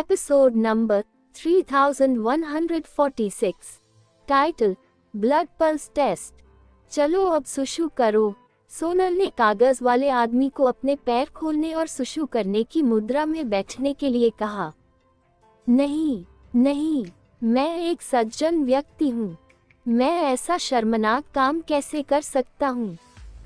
Episode number 3146। Title blood pulse test. चलो अब सुशु करो। सोनल ने कागज वाले आदमी को अपने पैर खोलने और सुशु करने की मुद्रा में बैठने के लिए कहा। नहीं नहीं, मैं एक सज्जन व्यक्ति हूँ, मैं ऐसा शर्मनाक काम कैसे कर सकता हूँ,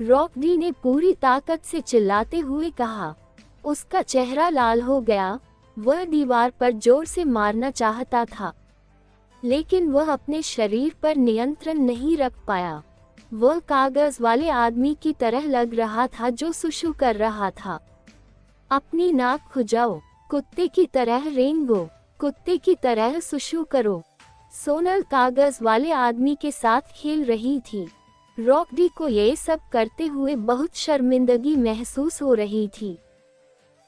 रॉकडी ने पूरी ताकत से चिल्लाते हुए कहा। उसका चेहरा लाल हो गया। वह दीवार पर जोर से मारना चाहता था, लेकिन वह अपने शरीर पर नियंत्रण नहीं रख पाया। वह कागज वाले आदमी की तरह लग रहा था जो सुशु कर रहा था। अपनी नाक खुजाओ, कुत्ते की तरह रेंगो, कुत्ते की तरह सुशु करो। सोनल कागज वाले आदमी के साथ खेल रही थी। रॉकडी को ये सब करते हुए बहुत शर्मिंदगी महसूस हो रही थी।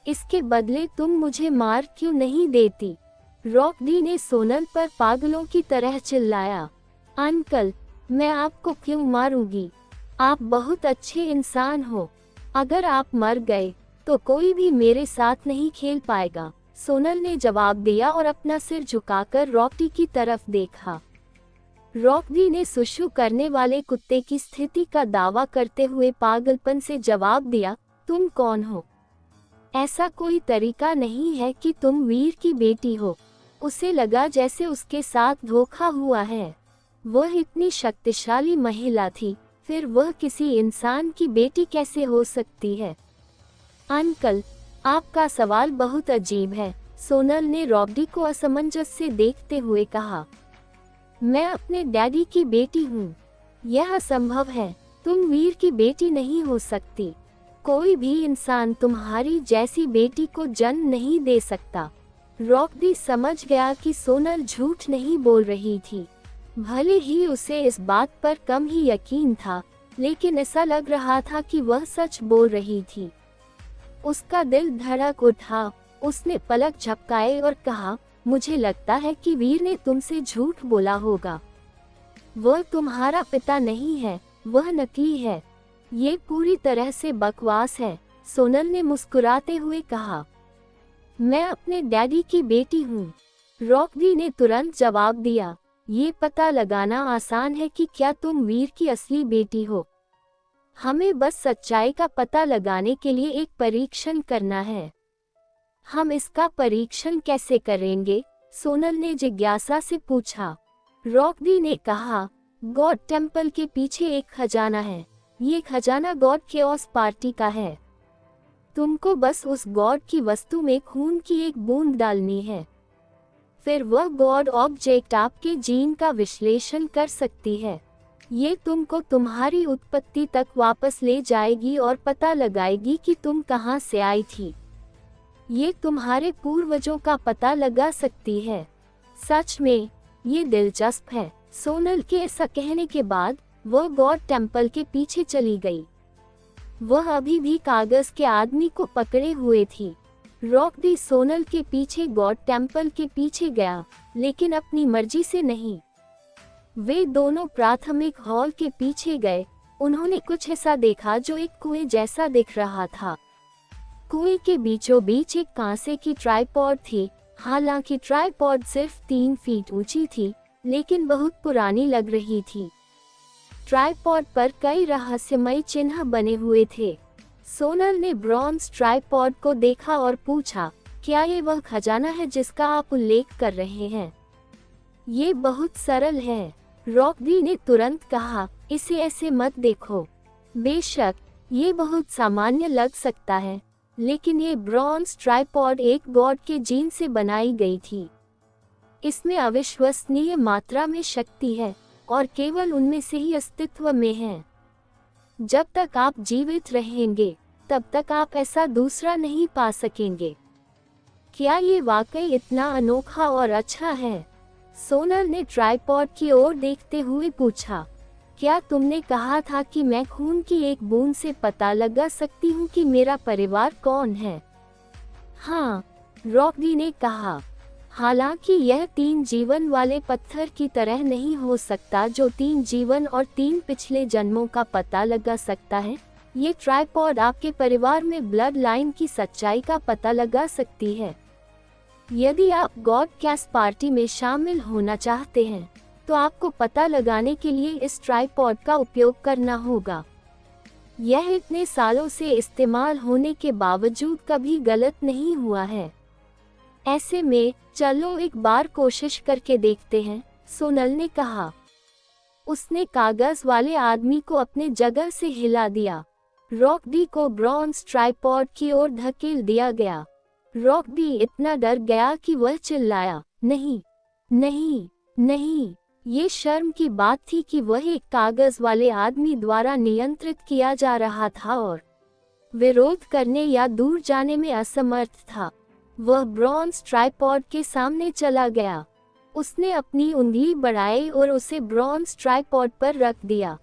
इसके बदले तुम मुझे मार क्यों नहीं देती? रॉकडी ने सोनल पर पागलों की तरह चिल्लाया। अंकल, मैं आपको क्यों मारूंगी? आप बहुत अच्छे इंसान हो। अगर आप मर गए तो कोई भी मेरे साथ नहीं खेल पाएगा, सोनल ने जवाब दिया और अपना सिर झुकाकर रॉकडी की तरफ देखा। रॉकडी ने सुशु करने वाले कुत्ते की स्थिति का दावा करते हुए पागलपन से जवाब दिया, तुम कौन हो? ऐसा कोई तरीका नहीं है कि तुम वीर की बेटी हो। उसे लगा जैसे उसके साथ धोखा हुआ है। वह इतनी शक्तिशाली महिला थी, फिर वह किसी इंसान की बेटी कैसे हो सकती है? अंकल, आपका सवाल बहुत अजीब है, सोनल ने रॉकडी को असमंजस से देखते हुए कहा। मैं अपने डैडी की बेटी हूँ। यह असंभव है, तुम वीर की बेटी नहीं हो सकती। कोई भी इंसान तुम्हारी जैसी बेटी को जन्म नहीं दे सकता। रॉकडी समझ गया कि सोनल झूठ नहीं बोल रही थी। भले ही उसे इस बात पर कम ही यकीन था, लेकिन ऐसा लग रहा था कि वह सच बोल रही थी। उसका दिल धड़क उठा। उसने पलक झपकाए और कहा, मुझे लगता है कि वीर ने तुमसे झूठ बोला होगा। वह तुम्हारा पिता नहीं है, वह नकली है। ये पूरी तरह से बकवास है, सोनल ने मुस्कुराते हुए कहा। मैं अपने डैडी की बेटी हूँ, रॉकडी ने तुरंत जवाब दिया। ये पता लगाना आसान है कि क्या तुम वीर की असली बेटी हो। हमें बस सच्चाई का पता लगाने के लिए एक परीक्षण करना है। हम इसका परीक्षण कैसे करेंगे? सोनल ने जिज्ञासा से पूछा। रॉकडी ने कहा, गॉड टेम्पल के पीछे एक खजाना है। ये खजाना गॉड केओस पार्टी का है। तुमको बस उस गॉड की वस्तु में खून की एक बूंद डालनी है। फिर वह गॉड ऑब्जेक्ट आपके जीन का विश्लेषण कर सकती है। ये तुमको तुम्हारी उत्पत्ति तक वापस ले जाएगी और पता लगाएगी कि तुम कहाँ से आई थी। ये तुम्हारे पूर्वजों का पता लगा सकती है। सच में, ये दिलचस्प है। सोनल के ऐसा कहने के बाद वह गॉड टेम्पल के पीछे चली गई। वह अभी भी कागज के आदमी को पकड़े हुए थी। रॉकडी सोनल के पीछे गॉड टेम्पल के पीछे गया, लेकिन अपनी मर्जी से नहीं। वे दोनों प्राथमिक हॉल के पीछे गए। उन्होंने कुछ ऐसा देखा जो एक कुएं जैसा दिख रहा था। कुएं के बीचों बीच एक कांसे की ट्राइपॉड थी। हालांकि ट्राइपॉड सिर्फ 3 फीट ऊंची थी, लेकिन बहुत पुरानी लग रही थी। ट्राइपॉड पर कई रहस्यमय चिन्ह बने हुए थे। सोनल ने ब्रॉन्ज ट्राइपॉड को देखा और पूछा, क्या ये वह खजाना है जिसका आप उल्लेख कर रहे हैं? ये बहुत सरल है, रॉकडी ने तुरंत कहा। इसे ऐसे मत देखो। बेशक ये बहुत सामान्य लग सकता है, लेकिन ये ब्रॉन्ज ट्राइपॉड एक गॉड के जीन से बनाई गई थी। इसमें अविश्वसनीय मात्रा में शक्ति है और केवल उनमें से ही अस्तित्व में है। जब तक आप जीवित रहेंगे, तब तक आप ऐसा दूसरा नहीं पा सकेंगे। क्या ये वाकई इतना अनोखा और अच्छा है? सोनल ने ट्राइपॉड की ओर देखते हुए पूछा। क्या तुमने कहा था कि मैं खून की एक बूंद से पता लगा सकती हूँ कि मेरा परिवार कौन है? हाँ, रॉकडी ने कहा। हालांकि यह 3 जीवन वाले पत्थर की तरह नहीं हो सकता जो 3 जीवन और 3 पिछले जन्मों का पता लगा सकता है। ये ट्राइपॉड आपके परिवार में ब्लड लाइन की सच्चाई का पता लगा सकती है। यदि आप गॉडकास्ट पार्टी में शामिल होना चाहते हैं तो आपको पता लगाने के लिए इस ट्राइपॉड का उपयोग करना होगा। यह इतने सालों से इस्तेमाल होने के बावजूद कभी गलत नहीं हुआ है। ऐसे में चलो एक बार कोशिश करके देखते हैं, सोनल ने कहा। उसने कागज वाले आदमी को अपने जगह से हिला दिया। रॉकडी को ब्रॉन्ज ट्राइपॉड की ओर धकेल दिया गया। रॉकडी इतना डर गया कि वह चिल्लाया, नहीं, नहीं, नहीं। ये शर्म की बात थी कि वह एक कागज वाले आदमी द्वारा नियंत्रित किया जा रहा था और विरोध करने या दूर जाने में असमर्थ था। वह ब्रॉन्ज ट्राइपॉड के सामने चला गया। उसने अपनी उंगली बढ़ाई और उसे ब्रॉन्ज ट्राइपॉड पर रख दिया।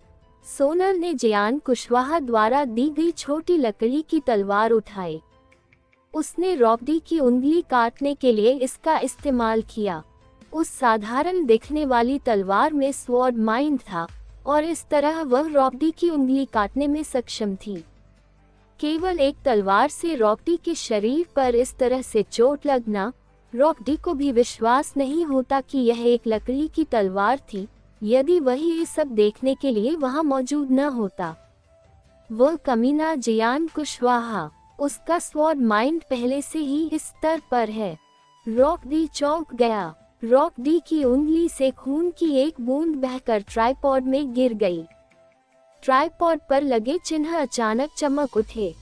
सोनल ने जियान कुशवाहा द्वारा दी गई छोटी लकड़ी की तलवार उठाई। उसने रॉकडी की उंगली काटने के लिए इसका इस्तेमाल किया। उस साधारण दिखने वाली तलवार में स्वॉर्ड माइंड था और इस तरह वह रॉकडी की उंगली काटने में सक्षम थी। केवल एक तलवार से रॉकडी के शरीर पर इस तरह से चोट लगना, रॉकडी को भी विश्वास नहीं होता कि यह एक लकड़ी की तलवार थी, यदि वही ये सब देखने के लिए वहां मौजूद न होता। वह कमीना जियान कुशवाहा, उसका स्वॉर्ड माइंड पहले से ही इस स्तर पर है। रॉकडी चौंक गया। रॉकडी की उंगली से खून की एक बूंद बहकर ट्राइपॉड में गिर गई। ट्राइपॉड पर लगे चिन्ह अचानक चमक उठे।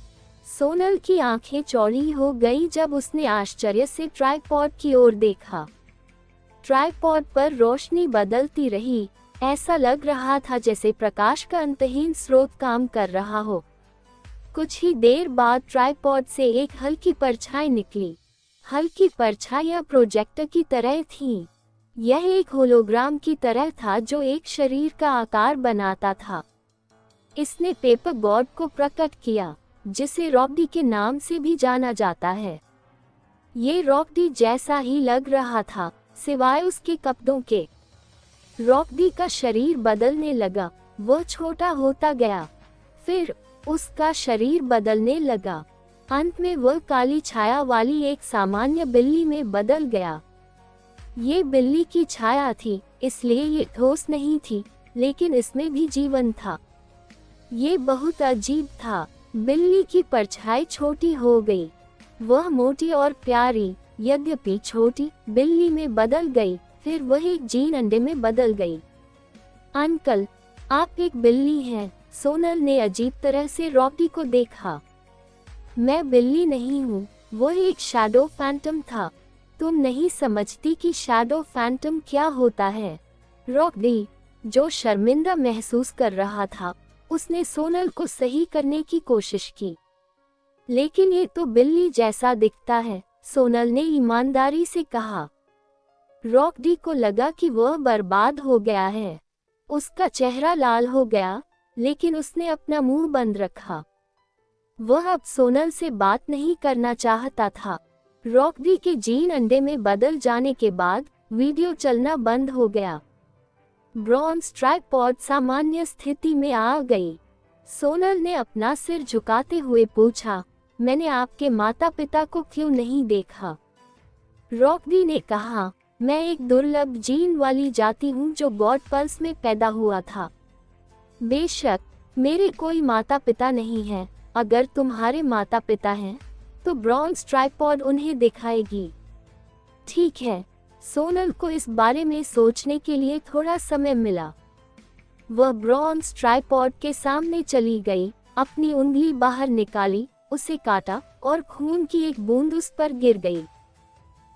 सोनल की आंखें चौड़ी हो गई जब उसने आश्चर्य से ट्राइपॉड की ओर देखा। ट्राइपॉड पर रोशनी बदलती रही। ऐसा लग रहा था जैसे प्रकाश का अंतहीन स्रोत काम कर रहा हो। कुछ ही देर बाद ट्राइपॉड से एक हल्की परछाई निकली। हल्की परछाइयां प्रोजेक्टर की तरह थीं। यह एक होलोग्राम की तरह था जो एक शरीर का आकार बनाता था। इसने पेपर बोर्ड को प्रकट किया, जिसे रॉकडी के नाम से भी जाना जाता है। ये रॉकडी जैसा ही लग रहा था, सिवाय उसके कपड़ों के। रॉकडी का शरीर बदलने लगा। वह छोटा होता गया, फिर उसका शरीर बदलने लगा। अंत में वह काली छाया वाली एक सामान्य बिल्ली में बदल गया। ये बिल्ली की छाया थी, इसलिए ये ठोस नहीं थी, लेकिन इसमें भी जीवन था। ये बहुत अजीब था। बिल्ली की परछाई छोटी हो गई। वह मोटी और प्यारी, यद्यपि छोटी, बिल्ली में बदल गई। फिर वह एक जीन अंडे में बदल गई। अंकल, आप एक बिल्ली हैं। सोनल ने अजीब तरह से रॉकडी को देखा। मैं बिल्ली नहीं हूँ, वह एक शैडो फैंटम था। तुम नहीं समझती कि शैडो फैंटम क्या होता है। रॉकडी, जो शर्मिंदा महसूस कर रहा था, उसने सोनल को सही करने की कोशिश की। लेकिन ये तो बिल्ली जैसा दिखता है, सोनल ने ईमानदारी से कहा। रॉकडी को लगा कि वह बर्बाद हो गया है। उसका चेहरा लाल हो गया, लेकिन उसने अपना मुंह बंद रखा। वह अब सोनल से बात नहीं करना चाहता था। रॉकडी के जीन अंडे में बदल जाने के बाद वीडियो चलना बंद हो गया। ब्रॉन्ज ट्राइपॉड सामान्य स्थिति में आ गई। सोनल ने अपना सिर झुकाते हुए पूछा, मैंने आपके माता पिता को क्यों नहीं देखा? रॉकडी ने कहा, मैं एक दुर्लभ जीन वाली जाति हूँ जो गॉड पल्स में पैदा हुआ था। बेशक मेरे कोई माता पिता नहीं है। अगर तुम्हारे माता पिता हैं, तो ब्रॉन्ज ट्राइपॉड उन्हें दिखाएगी। ठीक है। सोनल को इस बारे में सोचने के लिए थोड़ा समय मिला। वह ब्रॉन्ज ट्राइपॉड के सामने चली गई, अपनी उंगली बाहर निकाली, उसे काटा और खून की एक बूंद उस पर गिर गई।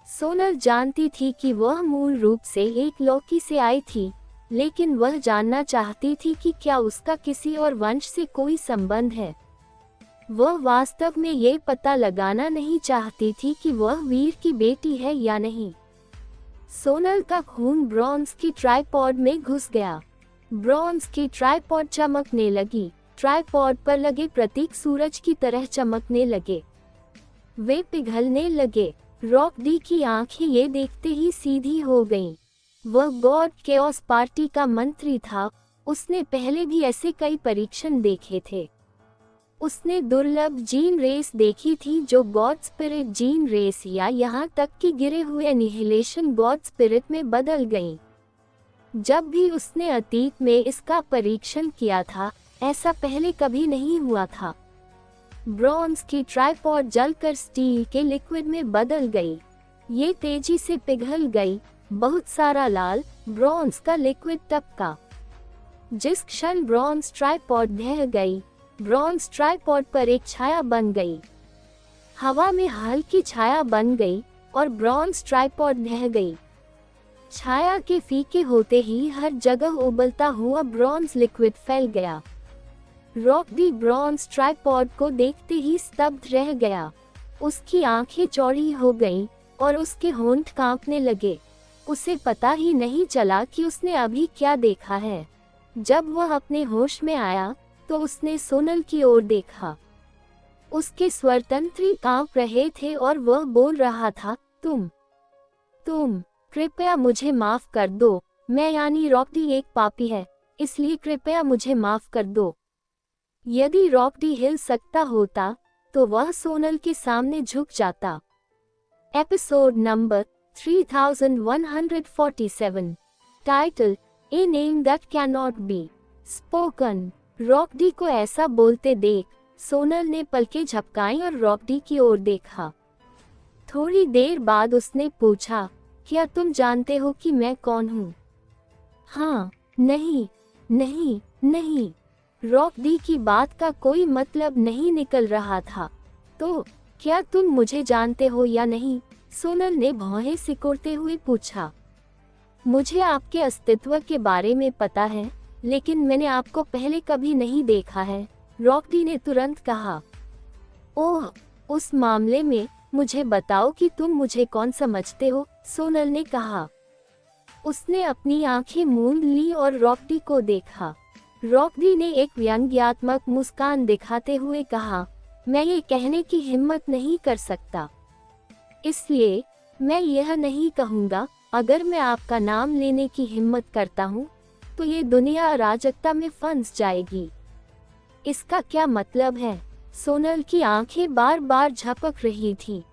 सोनल जानती थी कि वह मूल रूप से एक लौकी से आई थी, लेकिन वह जानना चाहती थी कि क्या उसका किसी और वंश से कोई संबंध है। वह वास्तव में ये पता लगाना नहीं चाहती थी कि वह वीर की बेटी है या नहीं। सोनल का खून ब्रॉन्ज की ट्राइपॉड में घुस गया। ब्रॉन्ज की ट्राइपॉड चमकने लगी। ट्राइपॉड पर लगे प्रतीक सूरज की तरह चमकने लगे। वे पिघलने लगे। रॉकडी की आंखें ये देखते ही सीधी हो गईं। वह गॉड केओस पार्टी का मंत्री था। उसने पहले भी ऐसे कई परीक्षण देखे थे। उसने दुर्लभ जीन रेस देखी थी जो गॉड स्पिरिट जीन रेस या यहाँ तक कि गिरे हुए एनिहिलेशन गॉड स्पिरिट में बदल गई। जब भी उसने अतीत में इसका परीक्षण किया था, ऐसा पहले कभी नहीं हुआ था। ब्रॉन्ज की ट्राइपॉड जलकर स्टील के लिक्विड में बदल गई। ये तेजी से पिघल गई। बहुत सारा लाल ब्रॉन्ज का लिक्विड टपका। जिस क्षण ब्रॉन्ज ट्राइपॉड ढह गई, ब्रॉन्ज ट्राइपॉड पर एक छाया बन गई। हवा में हल्की छाया बन गई और ब्रॉन्ज ट्राइपॉड ढह गई। छाया के फीके होते ही हर जगह उबलता हुआ ब्रॉन्ज लिक्विड फैल गया। रॉकडी ब्रॉन्ज ट्राइपॉड को देखते ही स्तब्ध रह गया। उसकी आंखें चौड़ी हो गईं और उसके होंठ कांपने लगे। उसे पता ही नहीं चला कि उसने अभी क्या देखा है। जब वह अपने होश में आया तो उसने सोनल की ओर देखा। उसके स्वरतंत्री कांप रहे थे और वह बोल रहा था, तुम कृपया मुझे माफ कर दो। मैं यानी रॉकडी एक पापी है, इसलिए कृपया मुझे माफ कर दो। यदि रॉकडी हिल सकता होता तो वह सोनल के सामने झुक जाता। Episode number 3147। Title, a name that can not be spoken. रॉकडी को ऐसा बोलते देख सोनल ने पलकें झपकाई और रॉकडी की ओर देखा। थोड़ी देर बाद उसने पूछा, क्या तुम जानते हो कि मैं कौन हूँ? हाँ, नहीं, नहीं, नहीं। रॉकडी की बात का कोई मतलब नहीं निकल रहा था। तो क्या तुम मुझे जानते हो या नहीं? सोनल ने भौहें सिकोड़ते हुए पूछा। मुझे आपके अस्तित्व के बारे में पता है, लेकिन मैंने आपको पहले कभी नहीं देखा है, रॉकडी ने तुरंत कहा। ओह, उस मामले में मुझे बताओ कि तुम मुझे कौन समझते हो, सोनल ने कहा। उसने अपनी आंखें मूंद ली और रॉकडी को देखा। रॉकडी ने एक व्यंग्यात्मक मुस्कान दिखाते हुए कहा, मैं ये कहने की हिम्मत नहीं कर सकता, इसलिए मैं यह नहीं कहूँगा। अगर मैं आपका नाम लेने की हिम्मत करता हूँ तो ये दुनिया अराजकता में फंस जाएगी। इसका क्या मतलब है? सोनल की आंखें बार बार झपक रही थी।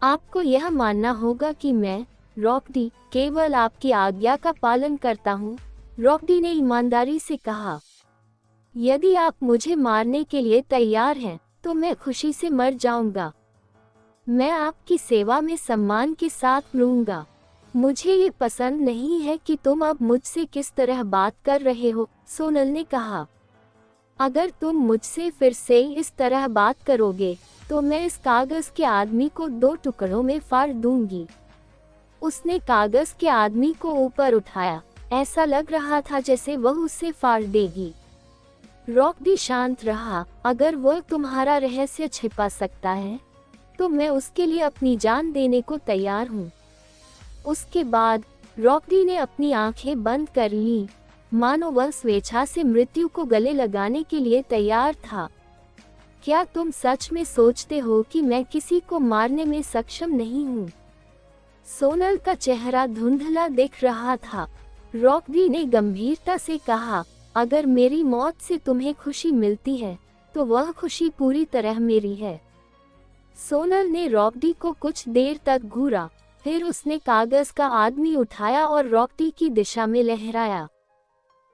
आपको यह मानना होगा कि मैं, रॉकडी, केवल आपकी आज्ञा का पालन करता हूँ, रॉकडी ने ईमानदारी से कहा। यदि आप मुझे मारने के लिए तैयार हैं तो मैं खुशी से मर जाऊंगा। मैं आपकी सेवा में सम्मान के साथ लूंगा। मुझे ये पसंद नहीं है कि तुम अब मुझसे किस तरह बात कर रहे हो, सोनल ने कहा। अगर तुम मुझसे फिर से इस तरह बात करोगे तो मैं इस कागज के आदमी को 2 टुकड़ों में फाड़ दूंगी। उसने कागज के आदमी को ऊपर उठाया। ऐसा लग रहा था जैसे वह उसे फाड़ देगी। रॉकडी शांत रहा। अगर वह तुम्हारा रहस्य छिपा सकता है तो मैं उसके लिए अपनी जान देने को तैयार हूँ। उसके बाद रॉकडी ने अपनी आंखें बंद कर ली, मानो वह स्वेच्छा से मृत्यु को गले लगाने के लिए तैयार था। क्या तुम सच में सोचते हो कि मैं किसी को मारने में सक्षम नहीं हूँ? सोनल का चेहरा धुंधला दिख रहा था। रॉकडी ने गंभीरता से कहा, अगर मेरी मौत से तुम्हें खुशी मिलती है तो वह खुशी पूरी तरह मेरी है। सोनल ने रॉकडी को कुछ देर तक घूरा, फिर उसने कागज का आदमी उठाया और रॉकडी की दिशा में लहराया।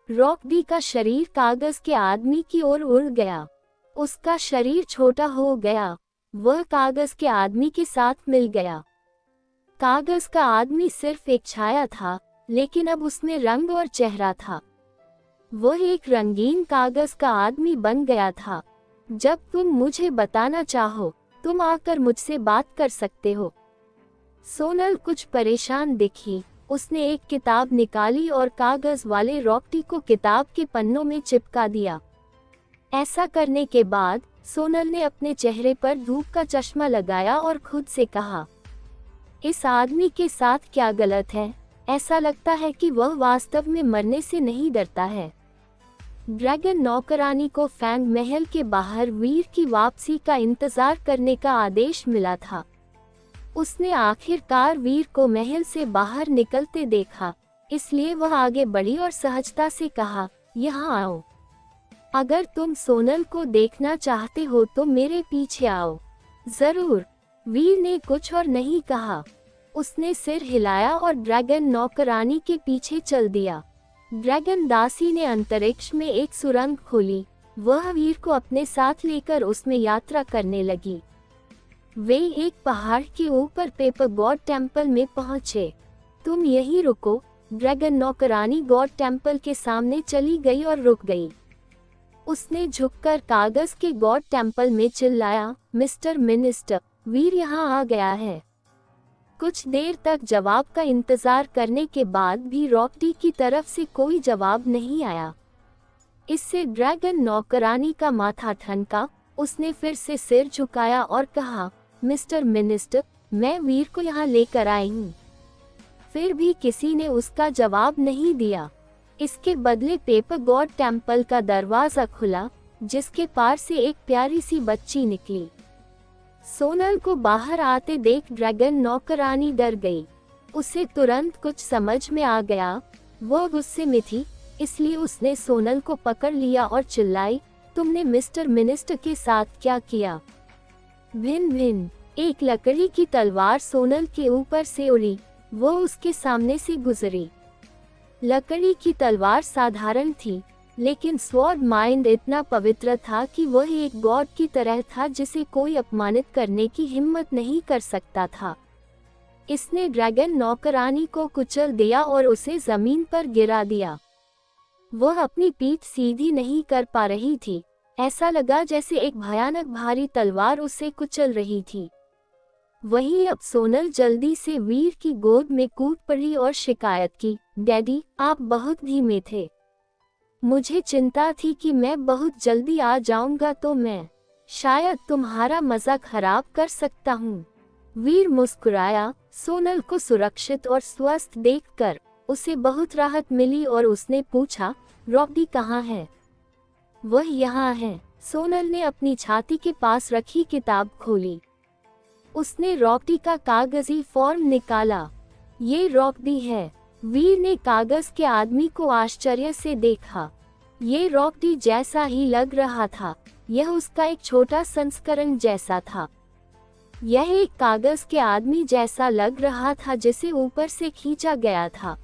रॉकडी का शरीर कागज के आदमी की ओर उड़ गया। उसका शरीर छोटा हो गया। वह कागज के आदमी के साथ मिल गया। कागज का आदमी सिर्फ एक छाया था, लेकिन अब उसमें रंग और चेहरा था। वह एक रंगीन कागज का आदमी बन गया था। जब तुम मुझे बताना चाहो, तुम आकर मुझसे बात कर सकते हो। सोनल कुछ परेशान दिखी। उसने एक किताब निकाली और कागज वाले रॉकडी को किताब के पन्नों में चिपका दिया। ऐसा करने के बाद सोनल ने अपने चेहरे पर धूप का चश्मा लगाया और खुद से कहा, इस आदमी के साथ क्या गलत है? ऐसा लगता है कि वह वास्तव में मरने से नहीं डरता है। ड्रैगन नौकरानी को फैंग महल के बाहर वीर की वापसी का इंतजार करने का आदेश मिला था। उसने आखिरकार वीर को महल से बाहर निकलते देखा, इसलिए वह आगे बढ़ी और सहजता से कहा, यहाँ आओ। अगर तुम सोनल को देखना चाहते हो तो मेरे पीछे आओ। जरूर, वीर ने कुछ और नहीं कहा। उसने सिर हिलाया और ड्रैगन नौकरानी के पीछे चल दिया। ड्रैगन दासी ने अंतरिक्ष में एक सुरंग खोली। वह वीर को अपने साथ लेकर उसमें यात्रा करने लगी। वे एक पहाड़ के ऊपर पेपर गॉड टेम्पल में पहुंचे। तुम यहीं रुको। ड्रैगन नौकरानी गॉड टेम्पल के सामने चली गई और रुक गई। उसने झुककर कागज के गॉड टेम्पल में चिल्लाया, मिस्टर मिनिस्टर, वीर यहाँ आ गया है। कुछ देर तक जवाब का इंतजार करने के बाद भी रॉकडी की तरफ से कोई जवाब नहीं आया। इससे ड्रैगन नौकरानी का माथा ठनका। उसने फिर से सिर झुकाया और कहा, मिस्टर मिनिस्टर, मैं वीर को यहाँ लेकर आई हूँ। फिर भी किसी ने उसका जवाब नहीं दिया। इसके बदले पेपर गॉड टेम्पल का दरवाजा खुला, जिसके पार से एक प्यारी सी बच्ची निकली। सोनल को बाहर आते देख ड्रैगन नौकरानी डर गई। उसे तुरंत कुछ समझ में आ गया। वो गुस्से में थी, इसलिए उसने सोनल को पकड़ लिया और चिल्लाई, तुमने मिस्टर मिनिस्टर के साथ क्या किया? भिन भिन, एक लकड़ी की तलवार सोनल के ऊपर से उड़ी। वो उसके सामने से गुजरी। लकड़ी की तलवार साधारण थी, लेकिन स्वॉर्ड माइंड इतना पवित्र था कि वह एक गॉड की तरह था जिसे कोई अपमानित करने की हिम्मत नहीं कर सकता था। इसने ड्रैगन नौकरानी को कुचल दिया और उसे जमीन पर गिरा दिया। वह अपनी पीठ सीधी नहीं कर पा रही थी। ऐसा लगा जैसे एक भयानक भारी तलवार उसे कुचल रही थी। वहीं अब सोनल जल्दी से वीर की गोद में कूद पड़ी और शिकायत की, डैडी, आप बहुत धीमे थे। मुझे चिंता थी कि मैं बहुत जल्दी आ जाऊंगा तो मैं शायद तुम्हारा मजा खराब कर सकता हूँ। वीर मुस्कुराया। सोनल को सुरक्षित और स्वस्थ देखकर उसे बहुत राहत मिली और उसने पूछा, रॉकडी कहाँ है? वह यहाँ है। सोनल ने अपनी छाती के पास रखी किताब खोली। उसने रॉकडी का कागजी फॉर्म निकाला। ये रॉकडी है। वीर ने कागज के आदमी को आश्चर्य से देखा। ये रॉकडी जैसा ही लग रहा था। यह उसका एक छोटा संस्करण जैसा था। यह एक कागज के आदमी जैसा लग रहा था जिसे ऊपर से खींचा गया था।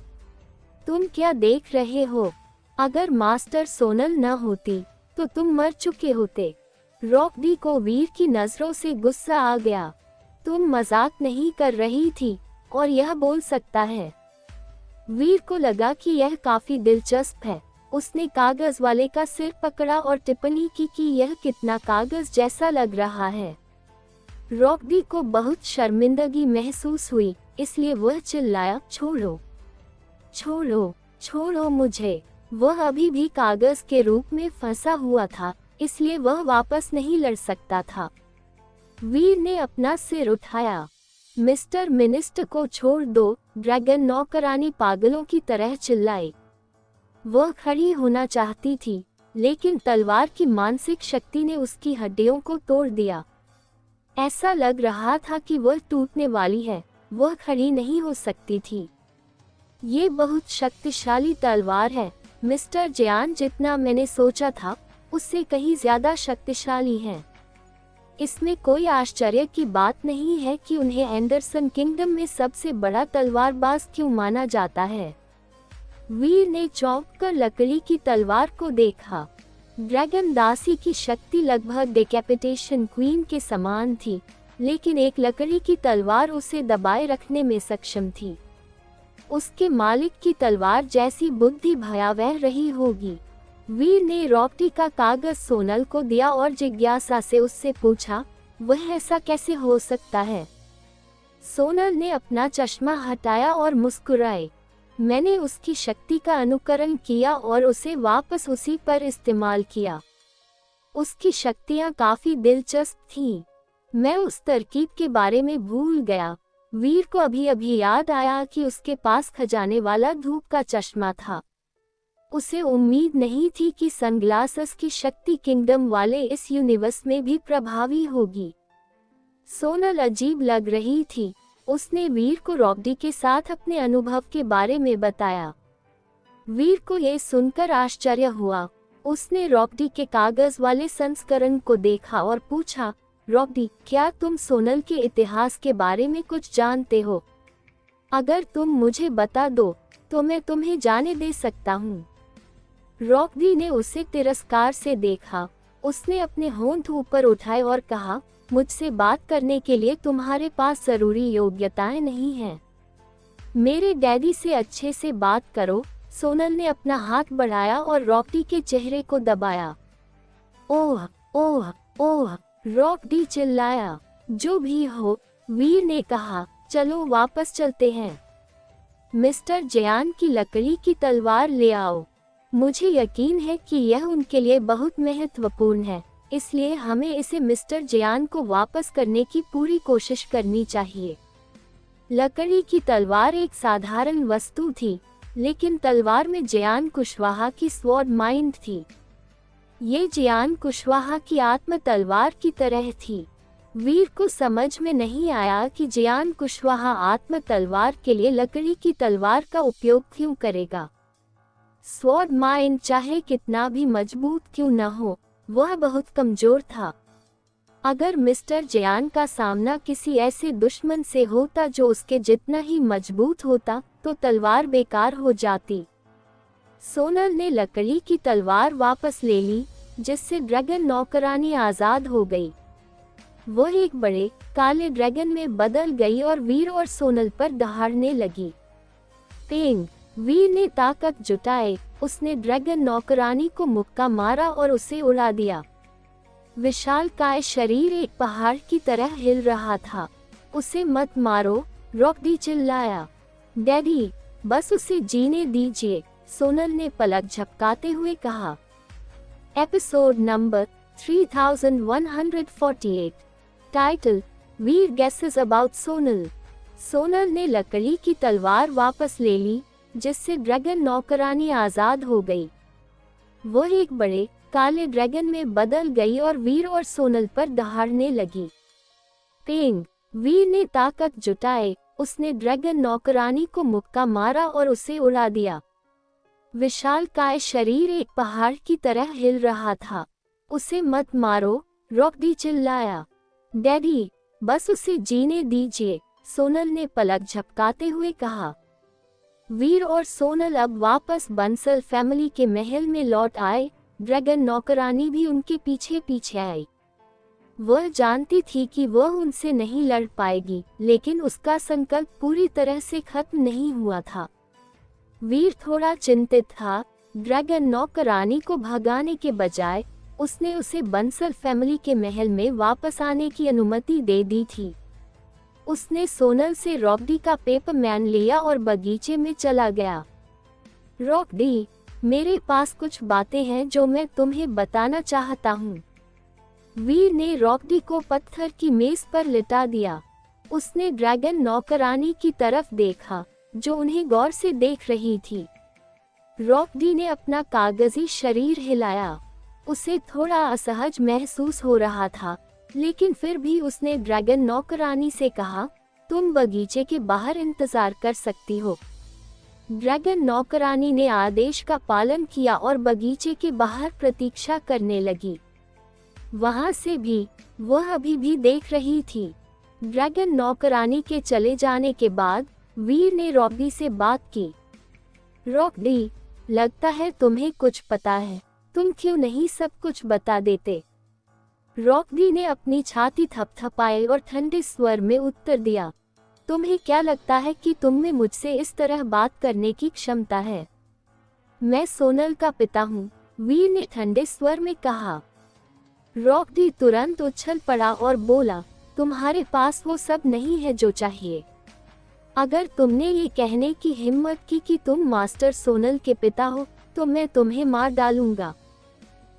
तुम क्या देख रहे हो? अगर मास्टर सोनल न होती तो तुम मर चुके होते। रॉकडी को वीर की नजरों से गुस्सा आ गया। तुम मजाक नहीं कर रही थी और यह बोल सकता है। वीर को लगा कि यह काफी दिलचस्प है। उसने कागज वाले का सिर पकड़ा और टिप्पणी की कि यह कितना कागज जैसा लग रहा है। रॉकडी को बहुत शर्मिंदगी महसूस हुई, इसलिए वह चिल्लाया, छोड़ो, छोड़ो, छोड़ो मुझे। वह अभी भी कागज के रूप में फंसा हुआ था, इसलिए वह वापस नहीं लड़ सकता था। वीर ने अपना सिर उठाया। मिस्टर मिनिस्टर को छोड़ दो, ड्रैगन नौकरानी पागलों की तरह चिल्लाई। वह खड़ी होना चाहती थी, लेकिन तलवार की मानसिक शक्ति ने उसकी हड्डियों को तोड़ दिया। ऐसा लग रहा था कि वह टूटने वाली है। वह खड़ी नहीं हो सकती थी। ये बहुत शक्तिशाली तलवार है, मिस्टर जयान। जितना मैंने सोचा था उससे कहीं ज्यादा शक्तिशाली है। इसमें कोई आश्चर्य की बात नहीं है कि उन्हें एंडरसन किंगडम में सबसे बड़ा तलवारबाज क्यों माना जाता है। वीर ने चौंक कर लकड़ी की तलवार को देखा। ड्रैगन दासी की शक्ति लगभग डेकैपिटेशन क्वीन के समान थी, लेकिन एक लकड़ी की तलवार उसे दबाए रखने में सक्षम थी। उसके मालिक की तलवार जैसी बुद्धि भयावह रही होगी। वीर ने रॉकडी का कागज सोनल को दिया और जिज्ञासा से उससे पूछा, वह ऐसा कैसे हो सकता है? सोनल ने अपना चश्मा हटाया और मुस्कुराई। मैंने उसकी शक्ति का अनुकरण किया और उसे वापस उसी पर इस्तेमाल किया। उसकी शक्तियां काफी दिलचस्प थीं। मैं उस तरकीब के बारे में भूल गया। वीर को अभी अभी याद आया कि उसके पास खजाने वाला धूप का चश्मा था। उसे उम्मीद नहीं थी कि सनग्लासेस की शक्ति किंगडम वाले इस यूनिवर्स में भी प्रभावी होगी। सोनल अजीब लग रही थी। उसने वीर को रॉकडी के साथ अपने अनुभव के बारे में बताया। वीर को यह सुनकर आश्चर्य हुआ। उसने रॉकडी के कागज वाले संस्करण को देखा और पूछा, रॉकडी, क्या तुम सोनल के इतिहास के बारे में कुछ जानते हो? अगर तुम मुझे बता दो तो मैं तुम्हें जाने दे सकता हूँ। रॉकडी ने उसे तिरस्कार से देखा। उसने अपने होंठ ऊपर उठाए और कहा, मुझसे बात करने के लिए तुम्हारे पास जरूरी योग्यताएं नहीं हैं। मेरे डैडी से अच्छे से बात करो। सोनल ने अपना हाथ बढ़ाया और रॉकडी के चेहरे को दबाया। ओह ओह ओह, रॉकडी चिल्लाया। जो भी हो, वीर ने कहा, चलो वापस चलते हैं। मिस्टर जयान की लकड़ी की तलवार ले आओ। मुझे यकीन है कि यह उनके लिए बहुत महत्वपूर्ण है, इसलिए हमें इसे मिस्टर जयान को वापस करने की पूरी कोशिश करनी चाहिए। लकड़ी की तलवार एक साधारण वस्तु थी, लेकिन तलवार में जयान कुशवाहा की स्वॉर्ड माइंड थी। ये जयान कुशवाहा की आत्म तलवार की तरह थी। वीर को समझ में नहीं आया कि जयान कुशवाहा आत्म तलवार के लिए लकड़ी की तलवार का उपयोग क्यों करेगा। स्वॉर्ड माइंड चाहे कितना भी मजबूत क्यों न हो, वह बहुत कमजोर था। अगर मिस्टर जयान का सामना किसी ऐसे दुश्मन से होता जो उसके जितना ही मजबूत होता, तो तलवार बेकार हो जाती। सोनल ने लकड़ी की तलवार वापस ले ली, जिससे ड्रैगन नौकरानी आजाद हो गई। वह एक बड़े काले ड्रैगन में बदल गई और वीर और सोनल पर दहाड़ने लगी। पेंग, वीर ने ताकत जुटाए, उसने ड्रैगन नौकरानी को मुक्का मारा और उसे उड़ा दिया। विशालकाय शरीर एक पहाड़ की तरह हिल रहा था। उसे मत मारो, रॉकडी चिल्लाया। डैडी, बस उसे जीने दीजिए, सोनल ने पलक झपकाते हुए कहा। Episode number 3148। Title, Veer guesses about Sonal. Sonal ने लकड़ी की तलवार वापस ले ली, जिससे ड्रैगन नौकरानी आजाद हो गई। वह एक बड़े काले ड्रैगन में बदल गई और वीर और सोनल पर दहाड़ने लगी। पेंग, वीर ने ताकत जुटाए, उसने ड्रैगन नौकरानी को मुक्का मारा और उसे उड़ा दिया। विशालकाय शरीर एक पहाड़ की तरह हिल रहा था। उसे मत मारो, रॉकडी चिल्लाया। डैडी, बस उसे जीने दीजिए, सोनल ने पलक झपकाते हुए कहा। वीर और सोनल अब वापस बंसल फैमिली के महल में लौट आए। ड्रैगन नौकरानी भी उनके पीछे पीछे आई। वह जानती थी कि वह उनसे नहीं लड़ पाएगी, लेकिन उसका संकल्प पूरी तरह से खत्म नहीं हुआ था। वीर थोड़ा चिंतित था। ड्रैगन नौकरानी को भगाने के बजाय उसने उसे बंसल फैमिली के महल में वापस आने की अनुमति दे दी थी। उसने सोनल से रॉकडी का पेपरमैन लिया और बगीचे में चला गया। रॉकडी, मेरे पास कुछ बातें हैं जो मैं तुम्हें बताना चाहता हूँ। वीर ने रॉकडी को पत्थर की मेज पर लिटा दिया। उसने ड्रैगन नौकरानी की तरफ देखा, जो उन्हें गौर से देख रही थी। रॉकडी ने अपना कागजी शरीर हिलाया। उसे थोड़ा असहज महसूस हो रहा था, लेकिन फिर भी उसने ड्रैगन नौकरानी से कहा, तुम बगीचे के बाहर इंतजार कर सकती हो। ड्रैगन नौकरानी ने आदेश का पालन किया और बगीचे के बाहर प्रतीक्षा करने लगी। वहां से भी वह अभी भी देख रही थी। ड्रैगन नौकरानी के चले जाने के बाद वीर ने रॉकडी से बात की। रॉकडी, लगता है तुम्हें कुछ पता है, तुम क्यों नहीं सब कुछ बता देते? रॉकडी ने अपनी छाती थपथपाई और ठंडे स्वर में उत्तर दिया, तुम्हें क्या लगता है कि तुम में मुझसे इस तरह बात करने की क्षमता है? मैं सोनल का पिता हूँ, वीर ने ठंडे स्वर में कहा। रॉकडी तुरंत उछल पड़ा और बोला, तुम्हारे पास वो सब नहीं है जो चाहिए। अगर तुमने ये कहने की हिम्मत की कि तुम मास्टर सोनल के पिता हो, तो मैं तुम्हें मार डालूंगा।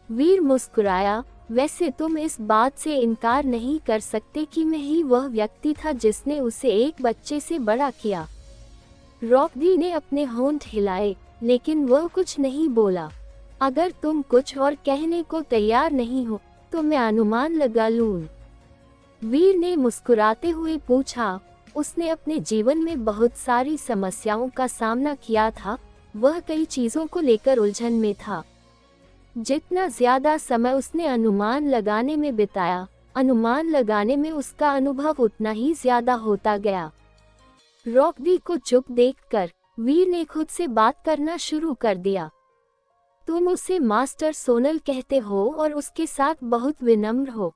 वीर मुस्कुराया, वैसे तुम इस बात से इनकार नहीं कर सकते कि मैं ही वह व्यक्ति था जिसने उसे एक बच्चे से बड़ा किया। रॉकडी ने अपने होंठ हिलाए, लेकिन वह कुछ नहीं बोला। अगर तुम कुछ और कहने को तैयार नहीं हो, तो मैं अनुमान लगा लूं। वीर ने मुस्कुराते हुए पूछा। उसने अपने जीवन में बहुत सारी समस्याओं का सामना किया था। वह कई चीजों को लेकर उलझन में था। जितना ज्यादा समय उसने अनुमान लगाने में बिताया, अनुमान लगाने में उसका अनुभव उतना ही ज्यादा होता गया। रॉकडी को चुप देखकर वीर ने खुद से बात करना शुरू कर दिया। तुम उसे मास्टर सोनल कहते हो और उसके साथ बहुत विनम्र हो।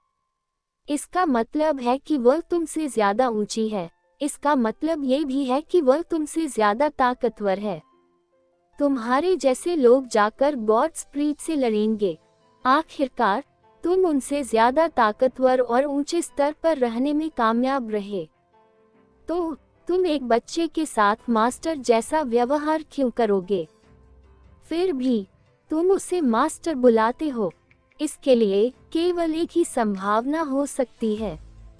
इसका मतलब है कि वह तुमसे ज्यादा ऊंची है। इसका मतलब ये भी है कि वह तुमसे ज्यादा ताकतवर है। तुम्हारे जैसे लोग जाकर गॉडस्प्रीड से लड़ेंगे। आखिरकार तुम उनसे ज्यादा ताकतवर और ऊंचे स्तर पर रहने में कामयाब रहे। तो तुम एक बच्चे के साथ मास्टर जैसा व्यवहार क्यों करोगे? फिर भी तुम उसे मास्टर बुलाते हो। इसके लिए केवल एक ही संभावना हो सकती है।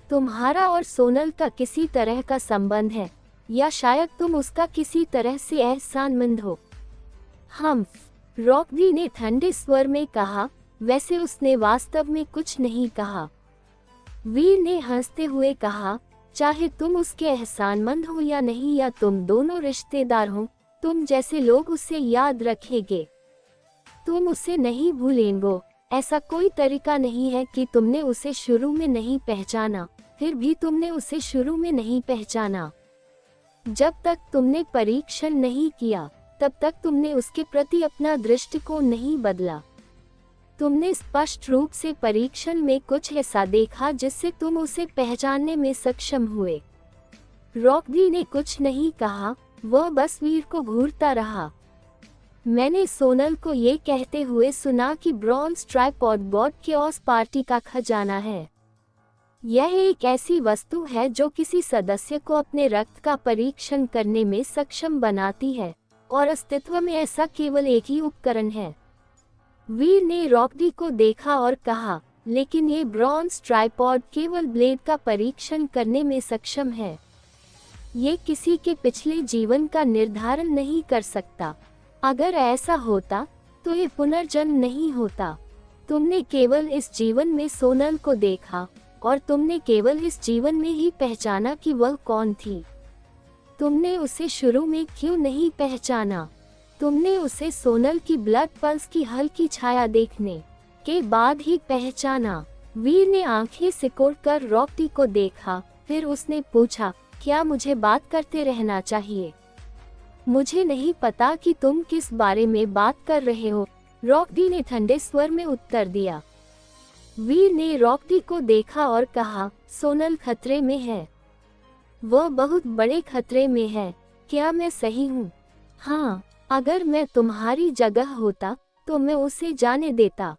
तुम्हारा और सोनल का किसी तरह का संबंध है, या शायद तुम उसका किसी तरह से एहसानमंद हो। रॉकडी ने ठंडे स्वर में कहा। वैसे उसने वास्तव में कुछ नहीं कहा। वीर ने हंसते हुए कहा, चाहे तुम उसके एहसानमंद हो या नहीं, या तुम दोनों रिश्तेदार हो, तुम जैसे लोग उसे याद रखेंगे। तुम उसे नहीं भूलेंगे। ऐसा कोई तरीका नहीं है कि तुमने उसे शुरू में नहीं पहचाना, फिर भी तुमने उसे शुरू में नहीं पहचाना। जब तक तुमने परीक्षण नहीं किया, तब तक तुमने उसके प्रति अपना दृष्टिकोण नहीं बदला। तुमने स्पष्ट रूप से परीक्षण में कुछ ऐसा देखा जिससे तुम उसे पहचानने में सक्षम हुए। रॉकडी ने कुछ नहीं कहा, वह बस वीर को घूरता रहा। मैंने सोनल को ये कहते हुए सुना कि bronze tripod God chaos party का खजाना है। यह एक ऐसी वस्तु है जो किसी सदस्य को अपने रक्त का परीक्षण करने में सक्षम बनाती है, और अस्तित्व में ऐसा केवल एक ही उपकरण है। वीर ने रॉकडी को देखा और कहा, लेकिन ये ब्रॉन्ज ट्राइपॉड केवल ब्लेड का परीक्षण करने में सक्षम है। ये किसी के पिछले जीवन का निर्धारण नहीं कर सकता। अगर ऐसा होता तो ये पुनर्जन्म नहीं होता। तुमने केवल इस जीवन में सोनल को देखा, और तुमने केवल इस जीवन में ही पहचाना कि वह कौन थी। तुमने उसे शुरू में क्यों नहीं पहचाना? तुमने उसे सोनल की ब्लड पल्स की हल्की छाया देखने के बाद ही पहचाना। वीर ने आंखें सिकोड़कर रॉकडी को देखा, फिर उसने पूछा, क्या मुझे बात करते रहना चाहिए? मुझे नहीं पता कि तुम किस बारे में बात कर रहे हो, रॉकडी ने ठंडे स्वर में उत्तर दिया। वीर ने रॉकडी को देखा और कहा, सोनल खतरे में है। वह बहुत बड़े खतरे में है। क्या मैं सही हूँ? हाँ, अगर मैं तुम्हारी जगह होता तो मैं उसे जाने देता।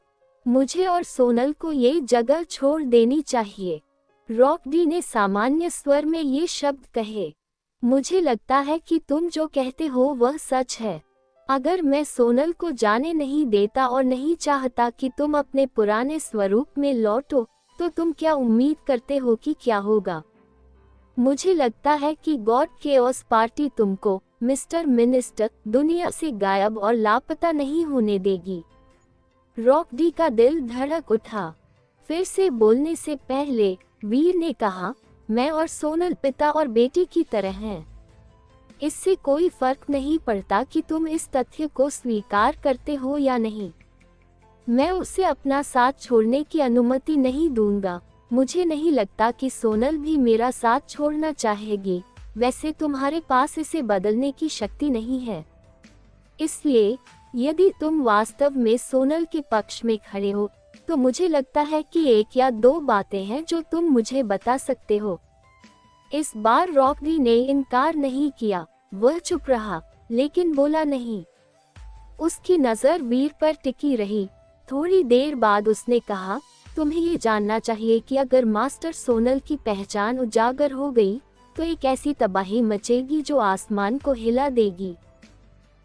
मुझे और सोनल को ये जगह छोड़ देनी चाहिए। रॉकडी ने सामान्य स्वर में ये शब्द कहे। मुझे लगता है कि तुम जो कहते हो वह सच है। अगर मैं सोनल को जाने नहीं देता और नहीं चाहता कि तुम अपने पुराने स्वरूप में लौटो, तो तुम क्या उम्मीद करते हो कि क्या होगा? मुझे लगता है कि गॉड केओस पार्टी तुमको, मिस्टर मिनिस्टर, दुनिया से गायब और लापता नहीं होने देगी। रॉकडी का दिल धड़क उठा। फिर से बोलने से पहले वीर ने कहा, मैं और सोनल पिता और बेटी की तरह हैं। इससे कोई फर्क नहीं पड़ता कि तुम इस तथ्य को स्वीकार करते हो या नहीं। मैं उसे अपना साथ छोड़ने की अनुमति नहीं दूंगा। मुझे नहीं लगता कि सोनल भी मेरा साथ छोड़ना चाहेगी। वैसे तुम्हारे पास इसे बदलने की शक्ति नहीं है। इसलिए यदि तुम वास्तव में सोनल के पक्ष में खड़े हो, तो मुझे लगता है कि एक या दो बातें हैं जो तुम मुझे बता सकते हो। इस बार रॉकडी ने इनकार नहीं किया। वह चुप रहा, लेकिन बोला नहीं। उसकी नजर वीर पर टिकी रही। थोड़ी देर बाद उसने कहा, तुम्हें ये जानना चाहिए कि अगर मास्टर सोनल की पहचान उजागर हो गई, तो एक ऐसी तबाही मचेगी जो आसमान को हिला देगी।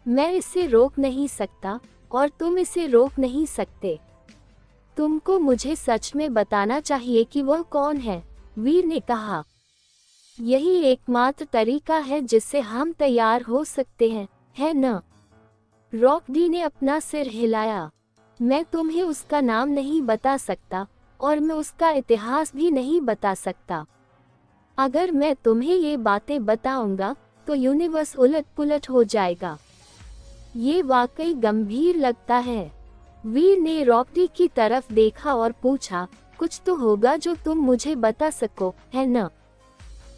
मैं इसे रोक नहीं सकता, और तुम इसे रोक नहीं सकते। तुमको मुझे सच में बताना चाहिए कि वह कौन है, वीर ने कहा। यही एकमात्र तरीका है जिससे हम तैयार हो सकते हैं, है न? रॉकडी ने अपना सिर हिलाया। मैं तुम्हें उसका नाम नहीं बता सकता, और मैं उसका इतिहास भी नहीं बता सकता। अगर मैं तुम्हें ये बातें बताऊंगा, तो यूनिवर्स उलट पुलट हो जाएगा। ये वाकई गंभीर लगता है। वीर ने रॉकडी की तरफ देखा और पूछा, कुछ तो होगा जो तुम मुझे बता सको, है न?